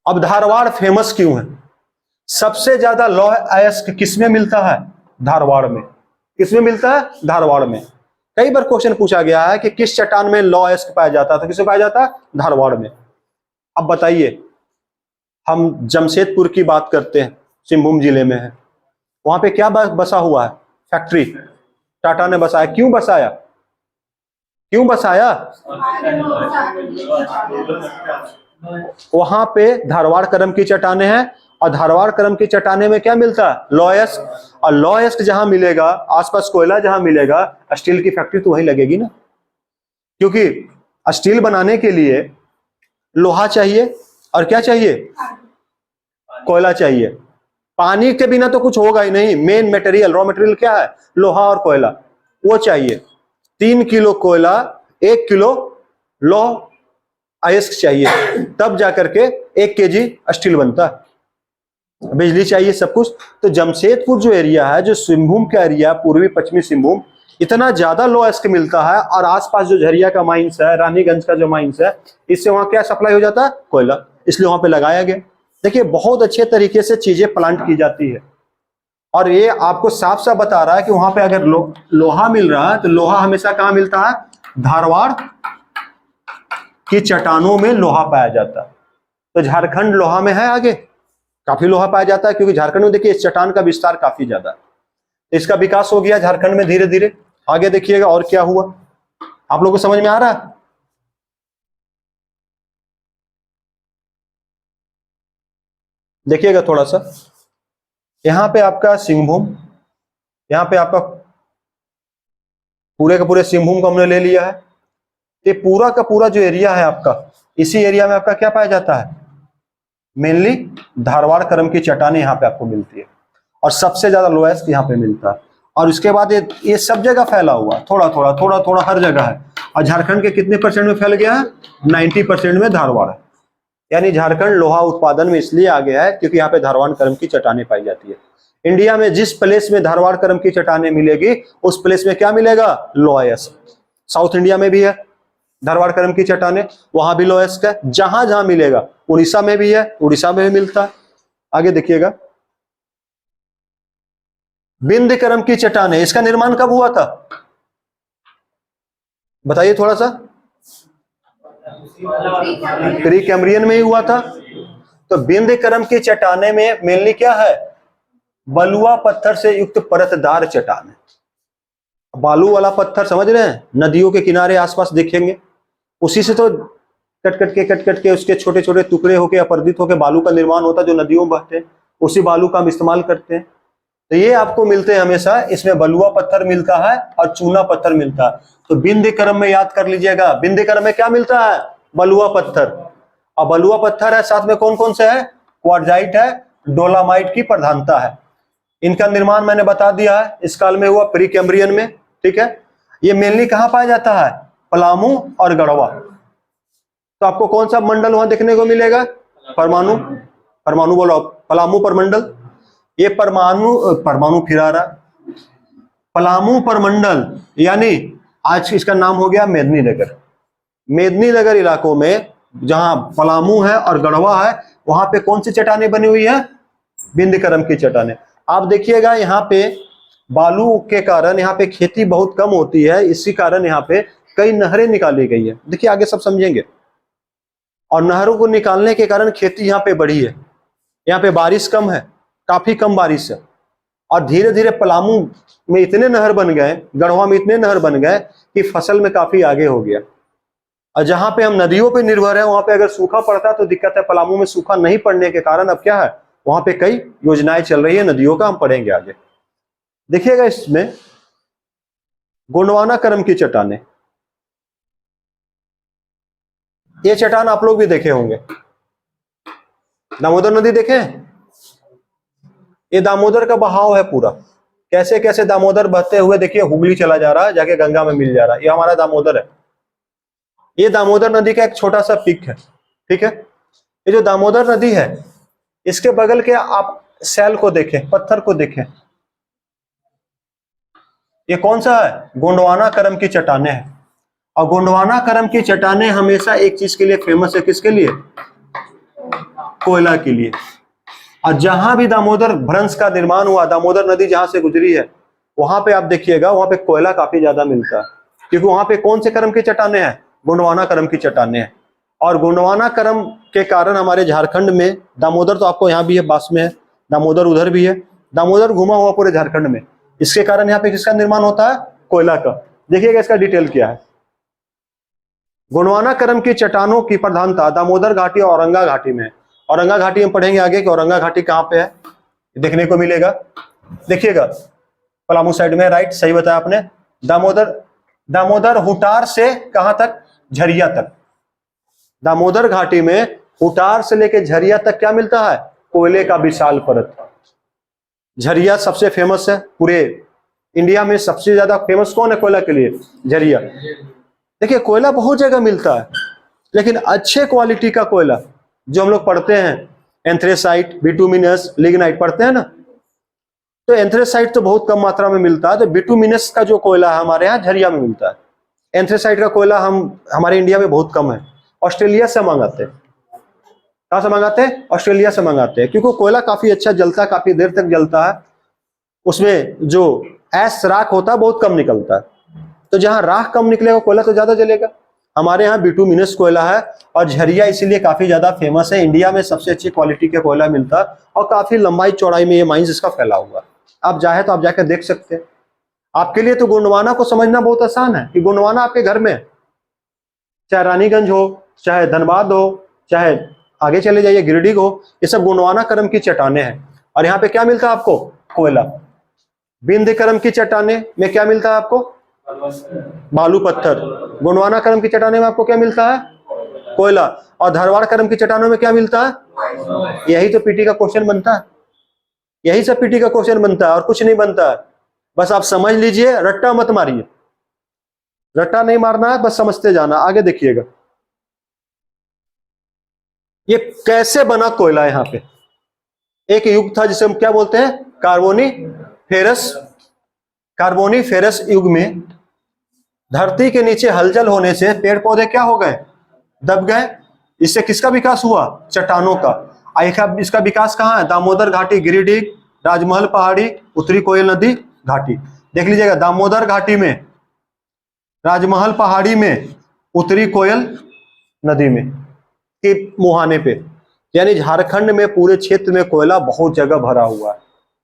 अब धारवाड़ फेमस क्यों है? सबसे ज्यादा लौह अयस्क किसमें मिलता है? धारवाड़ में। किसमें मिलता है? धारवाड़ में। कई बार क्वेश्चन पूछा गया है कि किस चट्टान में लौह अयस्क पाया जाता है, तो किसमें पाया जाता है? धारवाड़ में। अब बताइए, हम जमशेदपुर की बात करते हैं, सिंहभूम जिले में है, वहां पे क्या बसा हुआ है? फैक्ट्री टाटा ने बसाया। क्यों बसाया? क्यों बसाया? वहां पे धारवाड़ करम की चट्टानें हैं, और धारवाड़ करम की चट्टाने में क्या मिलता है? लौह अयस्क। और लौह अयस्क जहां मिलेगा, आसपास कोयला जहां मिलेगा, स्टील की फैक्ट्री तो वहीं लगेगी ना, क्योंकि स्टील बनाने के लिए लोहा चाहिए और क्या चाहिए? कोयला चाहिए। पानी के बिना तो कुछ होगा ही नहीं। मेन मटेरियल, रॉ मटेरियल क्या है? लोहा और कोयला, वो चाहिए। 3 किलो कोयला, 1 किलो लौह अयस्क चाहिए, तब जाकर के 1 केजी स्टील बनता है। बिजली चाहिए, सब कुछ। तो जमशेदपुर जो एरिया है, जो सिंहभूम का एरिया, पूर्वी पश्चिमी सिंहभूम, इतना ज्यादा लौह अयस्क मिलता है। और आसपास जो झरिया का माइंस है, रानीगंज का जो माइंस है, इससे वहां क्या सप्लाई हो जाता है? कोयला। इसलिए वहां पे लगाया गया। देखिए, बहुत अच्छे तरीके से चीजें प्लांट की जाती है, और ये आपको साफ साफ बता रहा है कि वहां पे अगर लोहा मिल रहा है, तो लोहा हमेशा कहां मिलता है? धारवाड़ की चट्टानों में लोहा पाया जाता है। तो झारखंड लोहा में है, आगे काफी लोहा पाया जाता है, क्योंकि झारखंड में देखिए इस चट्टान का विस्तार काफी ज्यादा है। इसका विकास हो गया झारखंड में धीरे धीरे। आगे देखिएगा और क्या हुआ, आप लोगों को समझ में आ रहा है? देखिएगा थोड़ा सा, यहां पे आपका सिंहभूम, यहां पे आपका पूरे का पूरे सिंहभूम को हमने ले लिया है। ये पूरा का पूरा जो एरिया है आपका, इसी एरिया में आपका क्या पाया जाता है? मेनली धारवाड़ करम की चट्टानें यहाँ पे आपको मिलती है, और सबसे ज्यादा लौह अयस्क यहाँ पे मिलता है। और उसके बाद ये सब जगह फैला हुआ, थोड़ा थोड़ा थोड़ा थोड़ा हर जगह है। और झारखंड के कितने % में फैल गया है? 90% में धारवाड़ है। यानी झारखंड लोहा उत्पादन में इसलिए आ गया है क्योंकि यहाँ पे धारवाड़ करम की चट्टानें पाई जाती है। इंडिया में जिस प्लेस में धारवाड़ करम की चट्टानें मिलेगी, उस प्लेस में क्या मिलेगा? लौह अयस्क। साउथ इंडिया में भी है धारवाड़ करम की चट्टानें, वहां भी लौह अयस्क है। जहां जहां मिलेगा, उड़ीसा में भी है, उड़ीसा में भी मिलता है। आगे देखिएगा, विंध्य करम की चट्टानें, इसका निर्माण कब हुआ था? बताइए थोड़ा सा। प्री कैम्ब्रियन में ही हुआ था। तो विंध्य करम की चट्टाने में मेनली क्या है? बलुआ पत्थर से युक्त परतदार चट्टान है। बालू वाला पत्थर समझ रहे हैं, नदियों के किनारे आसपास दिखेंगे, उसी से तो कट कट के उसके छोटे छोटे टुकड़े होके अपरदित होके बालू का निर्माण होता है, जो नदियों में बहते हैं। उसी बालू का हम इस्तेमाल करते हैं। तो ये आपको मिलते हैं हमेशा, इसमें बलुआ पत्थर मिलता है और चूना पत्थर मिलता है। तो विंध्य करम में याद कर लीजिएगा, विंध्य करम में क्या मिलता है? बलुआ पत्थर। और बलुआ पत्थर है, साथ में कौन कौन से है? क्वार्टजाइट है, डोलामाइट की प्रधानता है। इनका निर्माण मैंने बता दिया है, इस काल में हुआ, प्री कैम्ब्रियन में। ठीक है, ये मेनली कहां पाया जाता है? पलामू और गढ़वा। तो आपको कौन सा मंडल वहां देखने को मिलेगा? परमाणु, परमाणु बोलो, पलामू परमंडल। ये परमाणु फिर आ रहा, पलामू परमंडल, यानी आज इसका नाम हो गया मेदिनीनगर। मेदिनीनगर इलाकों में जहां पलामू है और गढ़वा है, वहां पे कौन सी चट्टानें बनी हुई है? विंध्य करम की चट्टानें। आप देखिएगा, यहाँ पे बालू के कारण यहाँ पे खेती बहुत कम होती है, इसी कारण यहाँ पे कई नहरें निकाली गई है। देखिए आगे सब समझेंगे। और नहरों को निकालने के कारण खेती यहाँ पे बढ़ी है। यहाँ पे बारिश कम है, काफी कम बारिश है, और धीरे धीरे पलामू में इतने नहर बन गए, गढ़वा में इतने नहर बन गए कि फसल में काफी आगे हो गया। और जहां पे हम नदियों पे निर्भर है वहां पे अगर सूखा पड़ता है तो दिक्कत है। पलामू में सूखा नहीं पड़ने के कारण अब क्या है, वहां पे कई योजनाएं चल रही है नदियों का, हम पढ़ेंगे आगे। देखिएगा इसमें गोंडवाना करम की चट्टानें, ये चट्टान आप लोग भी देखे होंगे। दामोदर नदी देखे, ये दामोदर का बहाव है पूरा, कैसे कैसे दामोदर बहते हुए देखिए हुगली चला जा रहा है, जाके गंगा में मिल जा रहा है। ये हमारा दामोदर है। ये दामोदर नदी का एक छोटा सा पिक है, ठीक है। ये जो दामोदर नदी है इसके बगल के आप सैल को देखें, पत्थर को देखें, ये कौन सा है, गोंडवाना करम की चट्टानें हैं। और गोंडवाना करम की चट्टानें हमेशा एक चीज के लिए फेमस है, किसके लिए, कोयला के लिए। और जहां भी दामोदर भ्रंश का निर्माण हुआ, दामोदर नदी जहां से गुजरी है, वहां पे आप देखिएगा वहां पे कोयला काफी ज्यादा मिलता है, क्योंकि वहां पे कौन से करम की चट्टानें हैं, गोंडवाना करम की चट्टानें हैं। और गोंडवाना करम के कारण हमारे झारखंड में, दामोदर तो आपको यहाँ भी है, पास में है, दामोदर उधर भी है, दामोदर घुमा हुआ पूरे झारखंड में। इसके कारण यहाँ पे किसका निर्माण होता है, कोयला का। देखिएगा इसका डिटेल क्या है। गोंडवाना करम की चट्टानों की प्रधानता दामोदर घाटी और औरंगा घाटी में है। औरंगा घाटी में पढ़ेंगे आगे कि औरंगा घाटी कहाँ पे है, देखने को मिलेगा। देखिएगा पलामू साइड में, राइट, सही बताया आपने। दामोदर हुटार से कहां तक, झरिया तक। दामोदर घाटी में हुटार से लेकर झरिया तक क्या मिलता है, कोयले का विशाल परत। झरिया सबसे फेमस है पूरे इंडिया में, सबसे ज्यादा फेमस कौन है कोयला के लिए, झरिया। देखिए कोयला बहुत जगह मिलता है, लेकिन अच्छे क्वालिटी का कोयला जो हम लोग पढ़ते हैं, एंथ्रेसाइट, बिटुमिनस, लिग्नाइट पढ़ते हैं ना, तो एंथ्रेसाइट तो बहुत कम मात्रा में मिलता है, तो बिटुमिनस का जो कोयला है हमारे यहाँ झरिया में मिलता है। एंथ्रेसाइट का कोयला हमारे इंडिया में बहुत कम है, ऑस्ट्रेलिया से मंगाते हैं। कहां से मंगाते हैं, ऑस्ट्रेलिया से मंगाते हैं, क्योंकि कोयला काफी अच्छा जलता है, काफी देर तक जलता है, उसमें जो ऐश राख होता है बहुत कम निकलता है। तो जहां राख कम निकलेगा कोयला तो ज्यादा जलेगा। हमारे यहाँ बिटुमिनस कोयला है, और झरिया इसीलिए काफी ज्यादा फेमस है। इंडिया में सबसे अच्छी क्वालिटी का कोयला मिलता है, और काफी लंबाई चौड़ाई में ये माइंस इसका फैला हुआ है। आप चाहे तो आप जाकर देख सकते हैं। आपके लिए तो गोंडवाना को समझना बहुत आसान है कि गोंडवाना आपके घर में, चाहे रानीगंज हो, चाहे धनबाद हो, चाहे आगे चले जाइए गिरिडीह हो, ये सब गोंडवाना करम की चट्टानें हैं। और यहाँ पे क्या मिलता है आपको, कोयला। बिंद करम की चट्टानें में क्या मिलता है आपको, बालू पत्थर। गोंडवाना करम की चट्टानें में आपको क्या मिलता है, कोयला। और धारवाड़ करम की चट्टानों में क्या मिलता है, यही तो पीटी का क्वेश्चन बनता है, यही सब पीटी का क्वेश्चन बनता है, और कुछ नहीं बनता है। बस आप समझ लीजिए, रट्टा मत मारिए, रट्टा नहीं मारना है, बस समझते जाना। आगे देखिएगा ये कैसे बना कोयला। यहाँ पे एक युग था जिसे हम क्या बोलते हैं, कार्बोनीफेरस युग में धरती के नीचे हलचल होने से पेड़ पौधे क्या हो गए, दब गए। इससे किसका विकास हुआ, चट्टानों का। इसका विकास कहाँ है, दामोदर घाटी, गिरिडीह, राजमहल पहाड़ी, उत्तरी कोयल नदी घाटी। देख लीजिएगा, दामोदर घाटी में, राजमहल पहाड़ी में, उत्तरी कोयल नदी में के मुहाने पे। यानी झारखंड में पूरे क्षेत्र में कोयला बहुत जगह भरा हुआ है।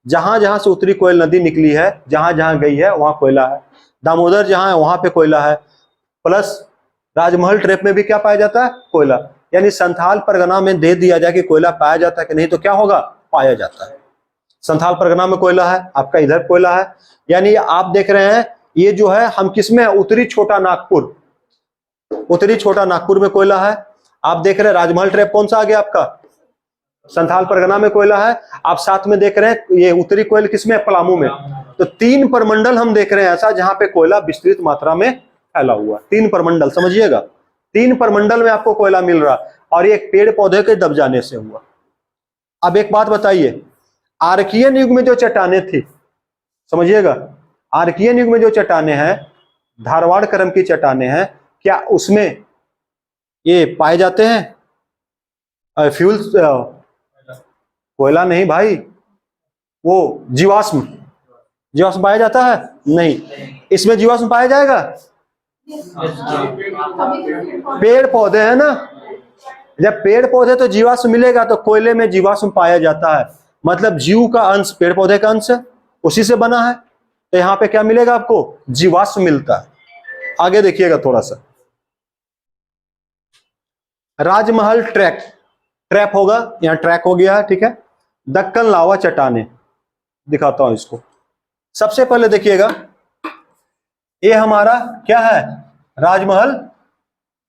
जहां जहां से उत्तरी कोयल नदी निकली है, जहां जहां गई है वहां कोयला है। दामोदर जहां है वहां पे कोयला है, प्लस राजमहल ट्रैप में भी क्या पाया जाता है, कोयला। यानी संथाल परगना में दे दिया जाए कि कोयला पाया जाता है कि नहीं, तो क्या होगा, पाया जाता है। संथाल परगना में कोयला है, आपका इधर कोयला है। यानी आप देख रहे हैं ये जो है, हम किसमें, उत्तरी छोटा नागपुर, उत्तरी छोटा नागपुर में कोयला है। आप देख रहे हैं राजमहल ट्रैप कौन सा आ गया आपका, संथाल परगना में कोयला है। आप साथ में देख रहे हैं ये उत्तरी कोयल किसमें, पलामू में। तो 3 परमंडल हम देख रहे हैं ऐसा जहां पे कोयला विस्तृत मात्रा में फैला हुआ। 3 परमंडल, समझिएगा, 3 परमंडल में आपको कोयला मिल रहा, और ये पेड़ पौधे के दब जाने से हुआ। अब एक बात बताइए, आर्कियन युग में जो चट्टानें थी, समझिएगा, आर्कियन युग में जो चट्टानें हैं, धारवाड़ करम की चट्टानें हैं, क्या उसमें ये पाए जाते हैं फ्यूल्स, कोयला नहीं भाई, वो जीवाश्म पाया जाता है, नहीं। इसमें जीवाश्म पाया जाएगा, पेड़ पौधे है ना, जब पेड़ पौधे तो जीवाश्म मिलेगा, तो कोयले में जीवाश्म पाया जाता है। मतलब जीव का अंश पेड़ पौधे का अंश है, उसी से बना है। तो यहाँ पे क्या मिलेगा आपको, जीवाश्म मिलता है। आगे देखिएगा थोड़ा सा, राजमहल ट्रैप होगा, यहां ट्रैक हो गया है, ठीक है। दक्कन लावा चट्टाने, दिखाता हूं इसको। सबसे पहले देखिएगा, ये हमारा क्या है, राजमहल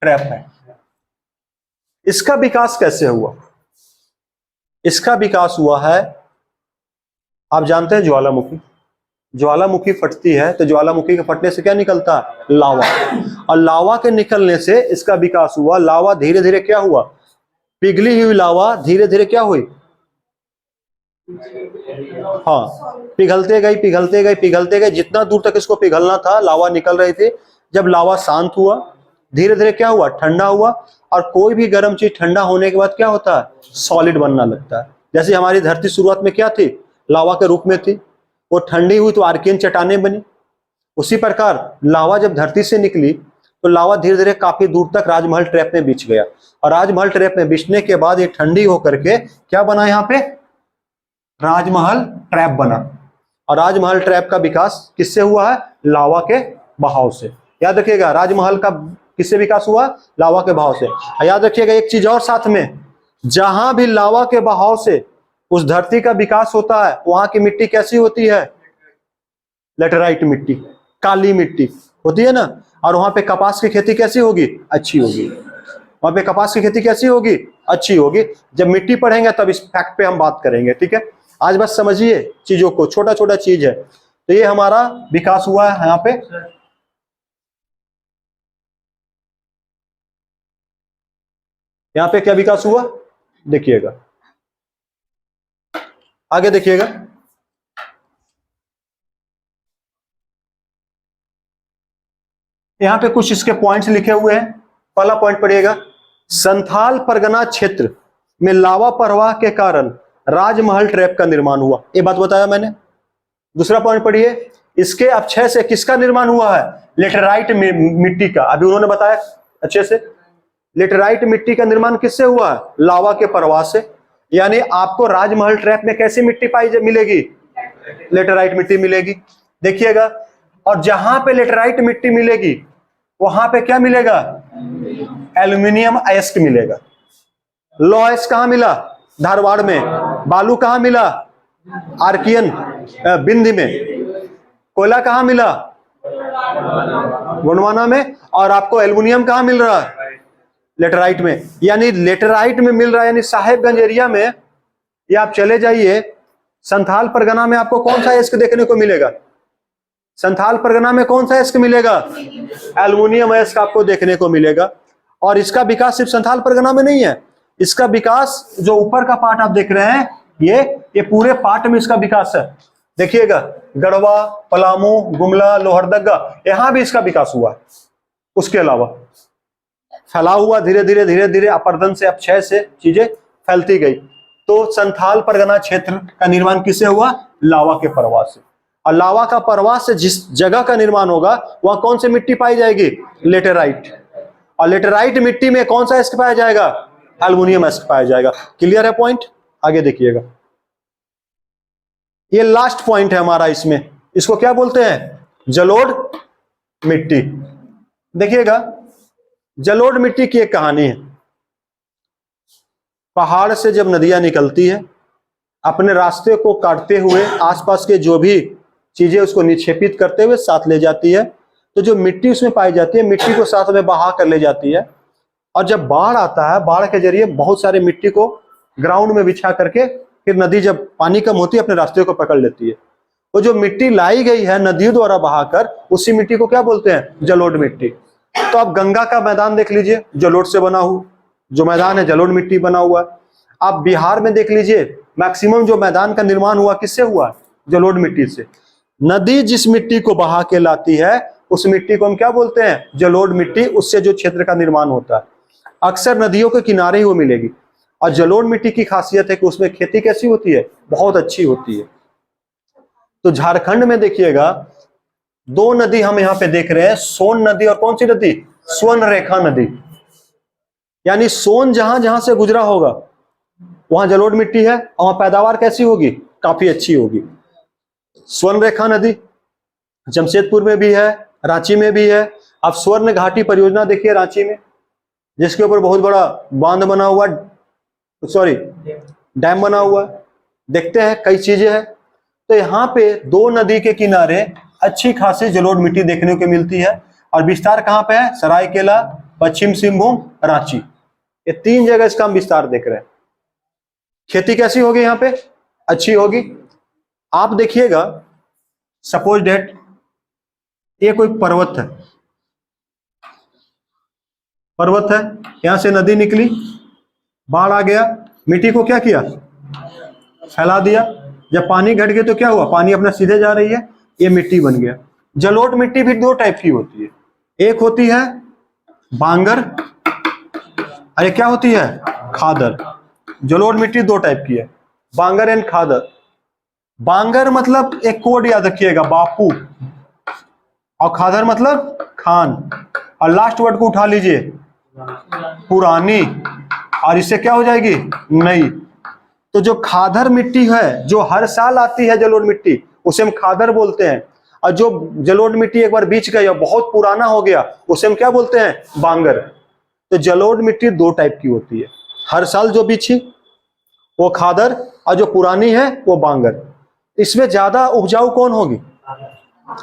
ट्रैप है। इसका विकास कैसे हुआ? इसका विकास हुआ है, आप जानते हैं ज्वालामुखी, ज्वालामुखी फटती है तो ज्वालामुखी के फटने से क्या निकलता है, लावा, और लावा के निकलने से इसका विकास हुआ। लावा धीरे धीरे क्या हुआ, पिघली हुई लावा धीरे धीरे क्या हुई, हाँ, पिघलते गई पिघलते गई पिघलते गई, जितना दूर तक इसको पिघलना था लावा निकल रही थी। जब लावा शांत हुआ, धीरे धीरे क्या हुआ, ठंडा हुआ, और कोई भी गर्म चीज ठंडा होने के बाद क्या होता है, सॉलिड बनना लगता है। जैसे हमारी धरती शुरुआत में क्या थी, लावा के रूप में थी, वो ठंडी हुई तो आर्कियन चट्टानें बनी। उसी प्रकार लावा जब धरती से निकली तो लावा धीरे धीरे काफी दूर तक राजमहल ट्रैप में बिछ गया, और राजमहल ट्रैप में बिछने के बाद ये ठंडी होकर के क्या बना, यहाँ पे राजमहल ट्रैप बना। और राजमहल ट्रैप का विकास किससे हुआ है, लावा के बहाव से। याद रखिएगा, राजमहल का किससे विकास हुआ, लावा के बहाव से। याद रखिएगा एक चीज और साथ में, जहां भी लावा के बहाव से उस धरती का विकास होता है, वहां की मिट्टी कैसी होती है, लेटेराइट मिट्टी, काली मिट्टी होती है ना। और वहां पे कपास की खेती कैसी होगी, अच्छी होगी। वहां पे कपास की खेती कैसी होगी, अच्छी होगी। जब मिट्टी पढ़ेंगे तब इस फैक्ट पे हम बात करेंगे, ठीक है। आज बस समझिए चीजों को, छोटा छोटा चीज है। तो ये हमारा विकास हुआ है यहाँ पे। यहाँ पे क्या विकास हुआ, देखिएगा, आगे देखिएगा। यहाँ पे कुछ इसके पॉइंट्स लिखे हुए हैं। पहला पॉइंट पढ़िएगा, संथाल परगना क्षेत्र में लावा प्रवाह के कारण राजमहल ट्रैप का निर्माण हुआ, ये बात बताया मैंने। दूसरा पॉइंट पढ़िए, इसके अपक्षय से किसका निर्माण हुआ है, लेटेराइट मिट्टी का। अभी उन्होंने बताया अच्छे से, लेटेराइट मिट्टी का निर्माण किससे हुआ है, लावा के प्रवाह से। यानी आपको राजमहल ट्रैप में कैसी मिट्टी पाई मिलेगी, लेटेराइट मिट्टी मिलेगी, देखिएगा। और जहां पे लेटेराइट मिट्टी मिलेगी वहां पे क्या मिलेगा, एल्यूमिनियम अयस्क मिलेगा। लौह अयस्क कहां मिला, धारवाड़ में। बालू कहां मिला, आर्कियन बिंदी में। कोयला कहां मिला, गोंडवाना में। और आपको एल्यूमिनियम कहां मिल रहा है, लेटेराइट में। यानी लेटेराइट में मिल रहा है, यानी साहेबगंज एरिया में, या आप चले जाइए संथाल परगना में, आपको कौन सा अयस्क देखने को मिलेगा, संथाल परगना में कौन सा अयस्क मिलेगा, एल्यूमिनियम अयस्क आपको देखने को मिलेगा। और इसका विकास सिर्फ संथाल परगना में नहीं है, इसका विकास जो ऊपर का पार्ट आप देख रहे हैं, ये पूरे पार्ट में इसका विकास है। देखिएगा, गढ़वा, पलामू, गुमला, लोहरदगा, यहां भी इसका विकास हुआ। उसके अलावा फैला हुआ, धीरे धीरे धीरे धीरे अपर्दन से, अपक्षय से चीजें फैलती गई। तो संथाल परगना क्षेत्र का निर्माण किससे हुआ, लावा के प्रवाह से। और लावा का प्रवाह से जिस जगह का निर्माण होगा वहां कौन सी मिट्टी पाई जाएगी, लेटेराइट। और लेटेराइट मिट्टी में कौन सा अयस्क पाया जाएगा, एल्यूमिनियम अयस्क पाया जाएगा। क्लियर है पॉइंट, आगे देखिएगा। ये लास्ट पॉइंट है हमारा इसमें, इसको क्या बोलते हैं, जलोढ़ मिट्टी। देखिएगा, जलोढ़ मिट्टी की एक कहानी है। पहाड़ से जब नदियां निकलती है, अपने रास्ते को काटते हुए आसपास के जो भी चीजें उसको निक्षेपित करते हुए साथ ले जाती है, तो जो मिट्टी उसमें पाई जाती है, मिट्टी को साथ में बहा कर ले जाती है। और जब बाढ़ आता है, बाढ़ के जरिए बहुत सारे मिट्टी को ग्राउंड में बिछा करके फिर नदी जब पानी कम होती है अपने रास्ते को पकड़ लेती है। वो जो मिट्टी लाई गई है नदियों द्वारा बहाकर, उसी मिट्टी को क्या बोलते हैं, जलोढ़ मिट्टी। तो आप गंगा का मैदान देख लीजिए, जलोढ़ से बना हुआ जो मैदान है, जलोढ़ मिट्टी बना हुआ है। आप बिहार में देख लीजिए, मैक्सिमम जो मैदान का निर्माण हुआ किससे हुआ, जलोढ़ मिट्टी से। नदी जिस मिट्टी को बहा के लाती है उस मिट्टी को हम क्या बोलते हैं, जलोढ़ मिट्टी। उससे जो क्षेत्र का निर्माण होता है अक्सर नदियों के किनारे ही वो मिलेगी। और जलोढ़ मिट्टी की खासियत है कि उसमें खेती कैसी होती है, बहुत अच्छी होती है। तो झारखंड में देखिएगा, दो नदी हम यहाँ पे देख रहे हैं, सोन नदी और कौन सी नदी, स्वर्ण रेखा नदी। यानी सोन जहां जहां से गुजरा होगा वहां जलोढ़ मिट्टी है, और वहां पैदावार कैसी होगी, काफी अच्छी होगी। स्वर्ण रेखा नदी जमशेदपुर में भी है, रांची में भी है। अब स्वर्ण घाटी परियोजना देखिए रांची में, जिसके ऊपर बहुत बड़ा बांध बना हुआ, सॉरी डैम बना हुआ, देखते हैं कई चीजें हैं। तो यहाँ पे दो नदी के किनारे अच्छी खासी जलोढ़ मिट्टी देखने को मिलती है। और विस्तार कहाँ पे है? सरायकेला, पश्चिम सिंहभूम, रांची, ये 3 जगह इसका हम विस्तार देख रहे हैं। खेती कैसी होगी यहाँ पे? अच्छी होगी। आप देखिएगा, सपोज डेट ये कोई पर्वत है, पर्वत है, यहां से नदी निकली, बाढ़ आ गया, मिट्टी को क्या किया? फैला दिया। जब पानी घट गया तो क्या हुआ? पानी अपना सीधे जा रही है, ये मिट्टी बन गया। जलोढ़ मिट्टी भी 2 टाइप की होती है, एक होती है बांगर, अरे क्या होती है? खादर। जलोढ़ मिट्टी 2 टाइप की है, बांगर एंड खादर। बांगर मतलब एक कोड याद रखिएगा, बापू, और खादर मतलब खान, और लास्ट वर्ड को उठा लीजिए, पुरानी, और इससे क्या हो जाएगी? नई। तो जो खादर मिट्टी है, जो हर साल आती है जलोढ़ मिट्टी, उसे हम खादर बोलते हैं। और जो जलोढ़ मिट्टी एक बार बीच गई और बहुत पुराना हो गया, उसे हम क्या बोलते हैं? बांगर। तो जलोढ़ मिट्टी 2 टाइप की होती है, हर साल जो बिछी वो खादर, और जो पुरानी है वो बांगर। इसमें ज्यादा उपजाऊ कौन होगी?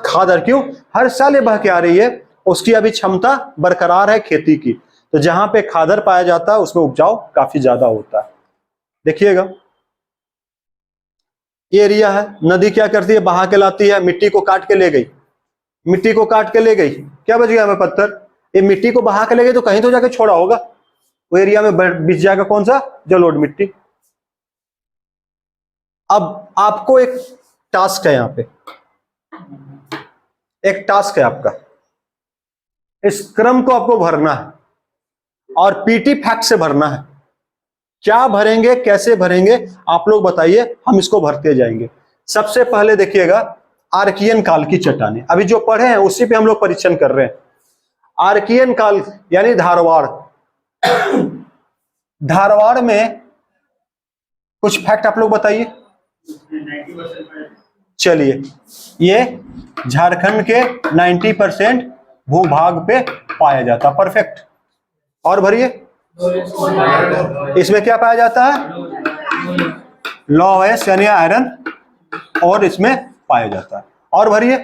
खादर। क्यों? हर साल ये बह के आ रही है, उसकी अभी क्षमता बरकरार है खेती की। तो जहां पे खादर पाया जाता है उसमें उपजाऊ काफी ज्यादा होता है। देखिएगा, ये एरिया है, नदी क्या करती है? बहा के लाती है, मिट्टी को काट के ले गई, मिट्टी को काट के ले गई, क्या बच गया हमें? पत्थर। ये मिट्टी को बहा के ले गई तो कहीं तो जाके छोड़ा होगा, वो एरिया में बिछ जाएगा कौन सा? जलोढ़ मिट्टी। अब आपको एक टास्क है, यहां पे एक टास्क है आपका, इस क्रम को आपको भरना है और पीटी फैक्ट से भरना है। क्या भरेंगे, कैसे भरेंगे, आप लोग बताइए, हम इसको भरते जाएंगे। सबसे पहले देखिएगा, आर्कियन काल की चट्टानें, अभी जो पढ़े हैं उसी पे हम लोग परीक्षण कर रहे हैं। आर्कियन काल यानी धारवाड़, धारवाड़ में कुछ फैक्ट आप लोग बताइए। चलिए, ये झारखंड के 90% भूभाग पे पाया जाता। परफेक्ट। और भरिए, इसमें क्या पाया जाता है? लौह यानी आयरन, और इसमें पाया जाता है। और भरिए,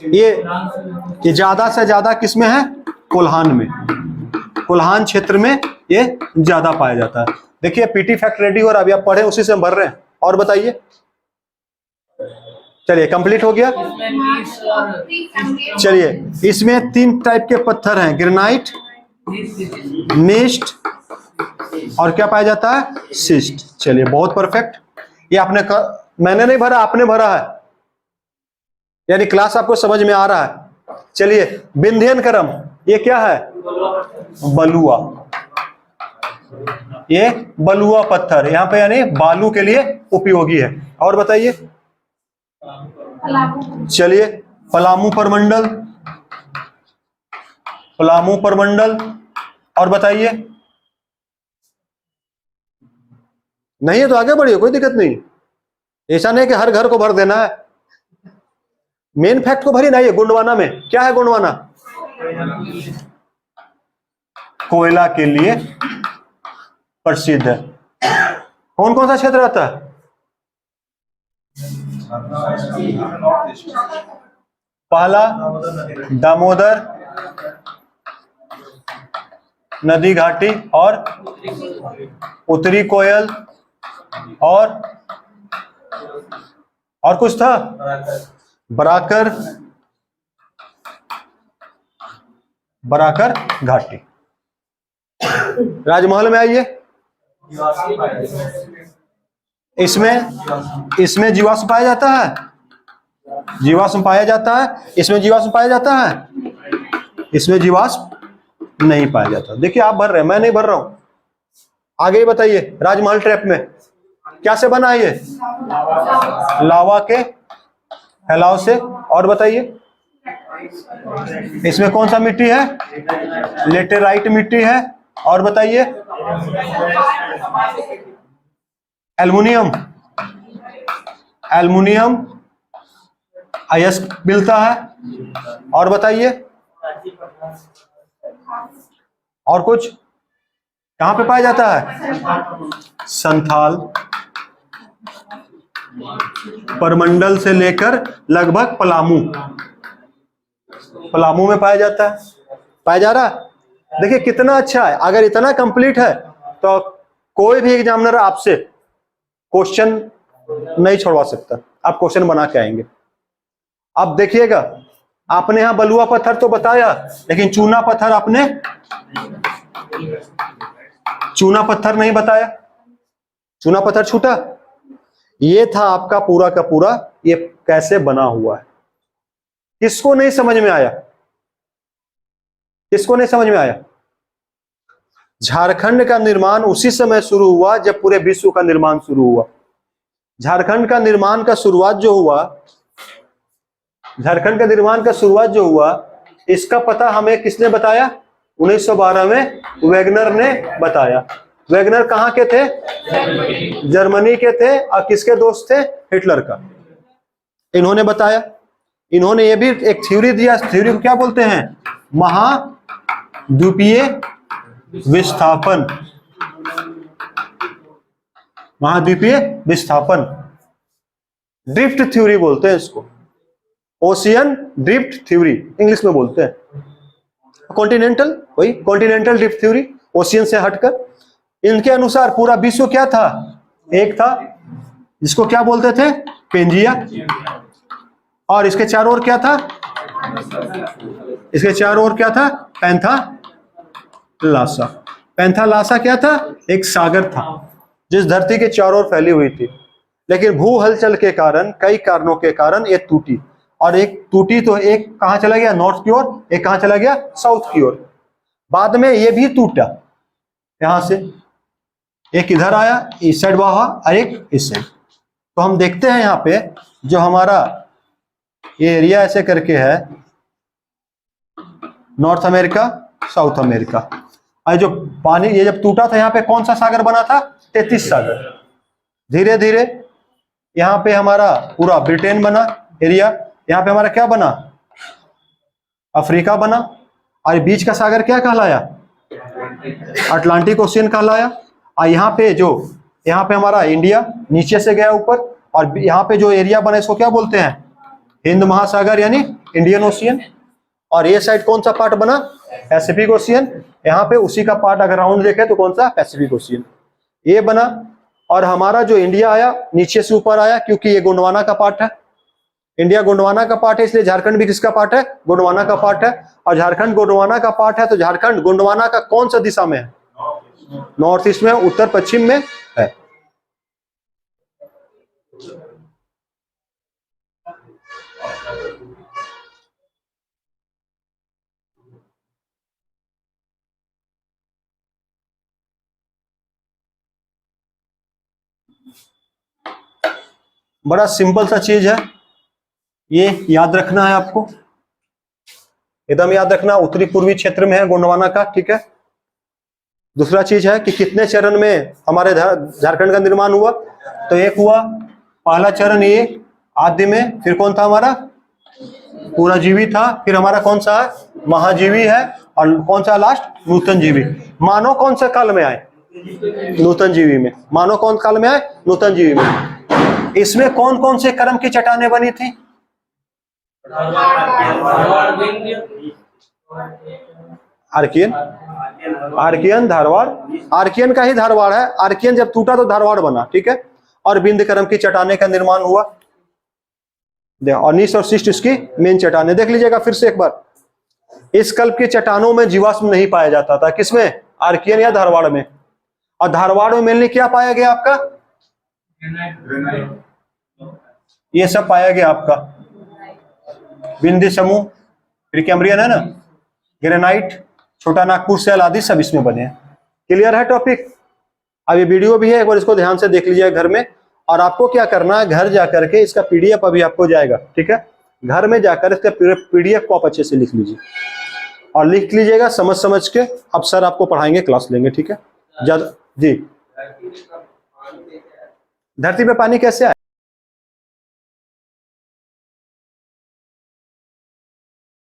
ये ज्यादा से ज्यादा किसमें है? कोल्हान में, कोल्हान क्षेत्र में ये ज्यादा पाया जाता है। देखिए, पीटी फैक्ट रेडी हो रहा, अभी आप पढ़े उसी से हम भर रहे हैं। और बताइए, चलिए कंप्लीट हो गया। चलिए, इसमें 3 टाइप के पत्थर हैं, ग्रेनाइट, नीस्ट, और क्या पाया जाता है? सिस्ट। चलिए, बहुत परफेक्ट। ये आपने मैंने नहीं भरा, आपने भरा है, यानी क्लास आपको समझ में आ रहा है। चलिए, विंध्यन क्रम, ये क्या है? बलुआ। ये बलुआ पत्थर यहाँ पे यानी बालू के लिए उपयोगी है। और बताइए, चलिए, पलामू परमंडल, पलामू परमंडल। और बताइए, नहीं है तो आगे बढ़िए, कोई दिक्कत नहीं, ऐसा नहीं कि हर घर को भर देना है। मेन फैक्ट को भरी ना। ये गोंडवाना में क्या है? गोंडवाना कोयला के लिए प्रसिद्ध है। कौन कौन सा क्षेत्र आता है? पहला दामोदर नदी घाटी, और उत्तरी कोयल, और कुछ था? बराकर, बराकर घाटी। राजमहल में आइए, इसमें जीवाश्म पाया जाता है, जीवाश्म पाया जाता है, इसमें जीवाश्म पाया जाता है, इसमें जीवाश्म नहीं पाया जाता। देखिए, आप भर रहे हैं, मैं नहीं भर रहा हूं। आगे बताइए, राजमहल ट्रैप में क्या से बना है? ये लावा के फैलाव से। और बताइए, इसमें कौन सा मिट्टी है? लेटेराइट मिट्टी है। और बताइए, एल्युमिनियम, एल्युमिनियम अयस्क मिलता है। और बताइए, और कुछ कहां पे पाया जाता है? संथाल, परमंडल से लेकर लगभग पलामू, पलामू में पाया जाता है, पाया जा रहा है। देखिए कितना अच्छा है, अगर इतना कंप्लीट है तो कोई भी एग्जामिनर आपसे क्वेश्चन नहीं छोड़वा सकता, आप क्वेश्चन बना के आएंगे। अब देखिएगा, आपने यहां बलुआ पत्थर तो बताया, लेकिन चूना पत्थर आपने चूना पत्थर नहीं बताया, चूना पत्थर छूटा। ये था आपका पूरा का पूरा ये कैसे बना हुआ है। किसको नहीं समझ में आया? किसको नहीं समझ में आया? झारखंड का निर्माण उसी समय शुरू हुआ जब पूरे विश्व का निर्माण शुरू हुआ। झारखंड का निर्माण का शुरुआत जो हुआ, झारखंड का निर्माण का शुरुआत जो हुआ, इसका पता हमें किसने बताया? 1912 में वैगनर ने बताया। वैगनर कहां के थे? जर्मनी के थे। और किसके दोस्त थे? हिटलर का। इन्होंने बताया। इन्होंने ये भी एक थ्योरी दिया, थ्योरी को क्या बोलते हैं? महाद्वीपीय विस्थापन। महाद्वीपीय विस्थापन, ड्रिफ्ट थ्योरी बोलते हैं इसको, ओशियन ड्रिफ्ट थ्योरी इंग्लिश में बोलते हैं। कॉन्टिनेंटल, वही कॉन्टिनेंटल ड्रिफ्ट थ्योरी, ओशियन से हटकर। इनके अनुसार पूरा विश्व क्या था? एक था, जिसको क्या बोलते थे? पेंजिया। और इसके चारों ओर क्या था? इसके चारों ओर क्या था? पैंथालासा। पैंथालासा क्या था? एक सागर था जिस धरती के चारों ओर फैली हुई थी। लेकिन भू हलचल के कारण, कई कारणों के कारण ये टूटी। और एक टूटी तो एक कहां चला गया? नॉर्थ की ओर। एक कहां चला गया? साउथ की ओर। बाद में ये भी टूटा, यहां से एक इधर आया, इस साइड बहा, और एक इस साइड। तो हम देखते हैं यहाँ पे जो हमारा ये एरिया ऐसे करके है, नॉर्थ अमेरिका, साउथ अमेरिका। और जो पानी ये जब टूटा था, यहाँ पे कौन सा सागर बना था? 33 सागर। धीरे धीरे यहाँ पे हमारा पूरा ब्रिटेन बना एरिया। यहाँ पे हमारा क्या बना? अफ्रीका बना। और बीच का सागर क्या कहलाया? अटलांटिक ओशियन कहलाया। और यहाँ पे जो यहाँ पे हमारा इंडिया नीचे से गया ऊपर, और यहाँ पे जो एरिया बना इसको क्या बोलते हैं? हिंद महासागर यानी इंडियन ओशियन। और ये साइड कौन सा पार्ट बना? Pacific ocean. यहाँ पे उसी का पार्ट अगर राउंड देखे तो कौन सा? Pacific ocean. ये बना। और हमारा जो इंडिया आया नीचे से ऊपर आया, क्योंकि ये गोंडवाना का पार्ट है। इंडिया गोंडवाना का पार्ट है, इसलिए झारखंड भी किसका पार्ट है? गोंडवाना का पार्ट है। और झारखंड गोंडवाना का पार्ट है, तो झारखंड गोंडवाना का कौन सा दिशा में है? नॉर्थ ईस्ट में, उत्तर पश्चिम में है। बड़ा सिंपल सा चीज है, ये याद रखना है आपको, एकदम याद रखना। उत्तरी पूर्वी क्षेत्र में है गोंडवाना का, ठीक है। दूसरा चीज है कि कितने चरण में हमारे झारखंड का निर्माण हुआ? तो एक हुआ, पहला चरण ये आदि में, फिर कौन था हमारा? पूराजीवी था। फिर हमारा कौन सा है? महाजीवी है। और कौन सा लास्ट? नूतन जीवी। मानव कौन से काल में आए? नूतन जीवी में। मानव कौन काल में आए? नूतन जीवी में। इसमें कौन कौन से क्रम की चट्टानें बनी थी? Archaean, Archaean, Dharwad. आर्कियन का ही धारवाड़ है। आर्कियन जब टूटा तो धारवाड़ बना, ठीक है। और बिंद क्रम की चट्टानें का निर्माण हुआ। और नीस और शिष्ट इसकी मेन चट्टानें। देख लीजिएगा फिर से एक बार, इस कल्प की चट्टानों में जीवाश्म नहीं पाया जाता था। किसमें? आर्कियन या धारवाड़ में। और धारवाड़ में मेनली क्या पाया गया आपका? ये सब पाया गया आपका बिंदी समूह, फिर कैम्ब्रियन है ना, ग्रेनाइट, छोटा नागपुर सेल आदि सब इसमें बने हैं। क्लियर है टॉपिक? अब ये वीडियो भी है, एक बार इसको ध्यान से देख लीजिएगा घर में। और आपको क्या करना है, घर जाकर के इसका पीडीएफ अभी आपको जाएगा, ठीक है। घर में जाकर इसका पीडीएफ को आप अच्छे से लिख लीजिए, और लिख लीजिएगा समझ समझ के। अब सर आपको पढ़ाएंगे, क्लास लेंगे, ठीक है। जी, धरती पे पानी कैसे आए?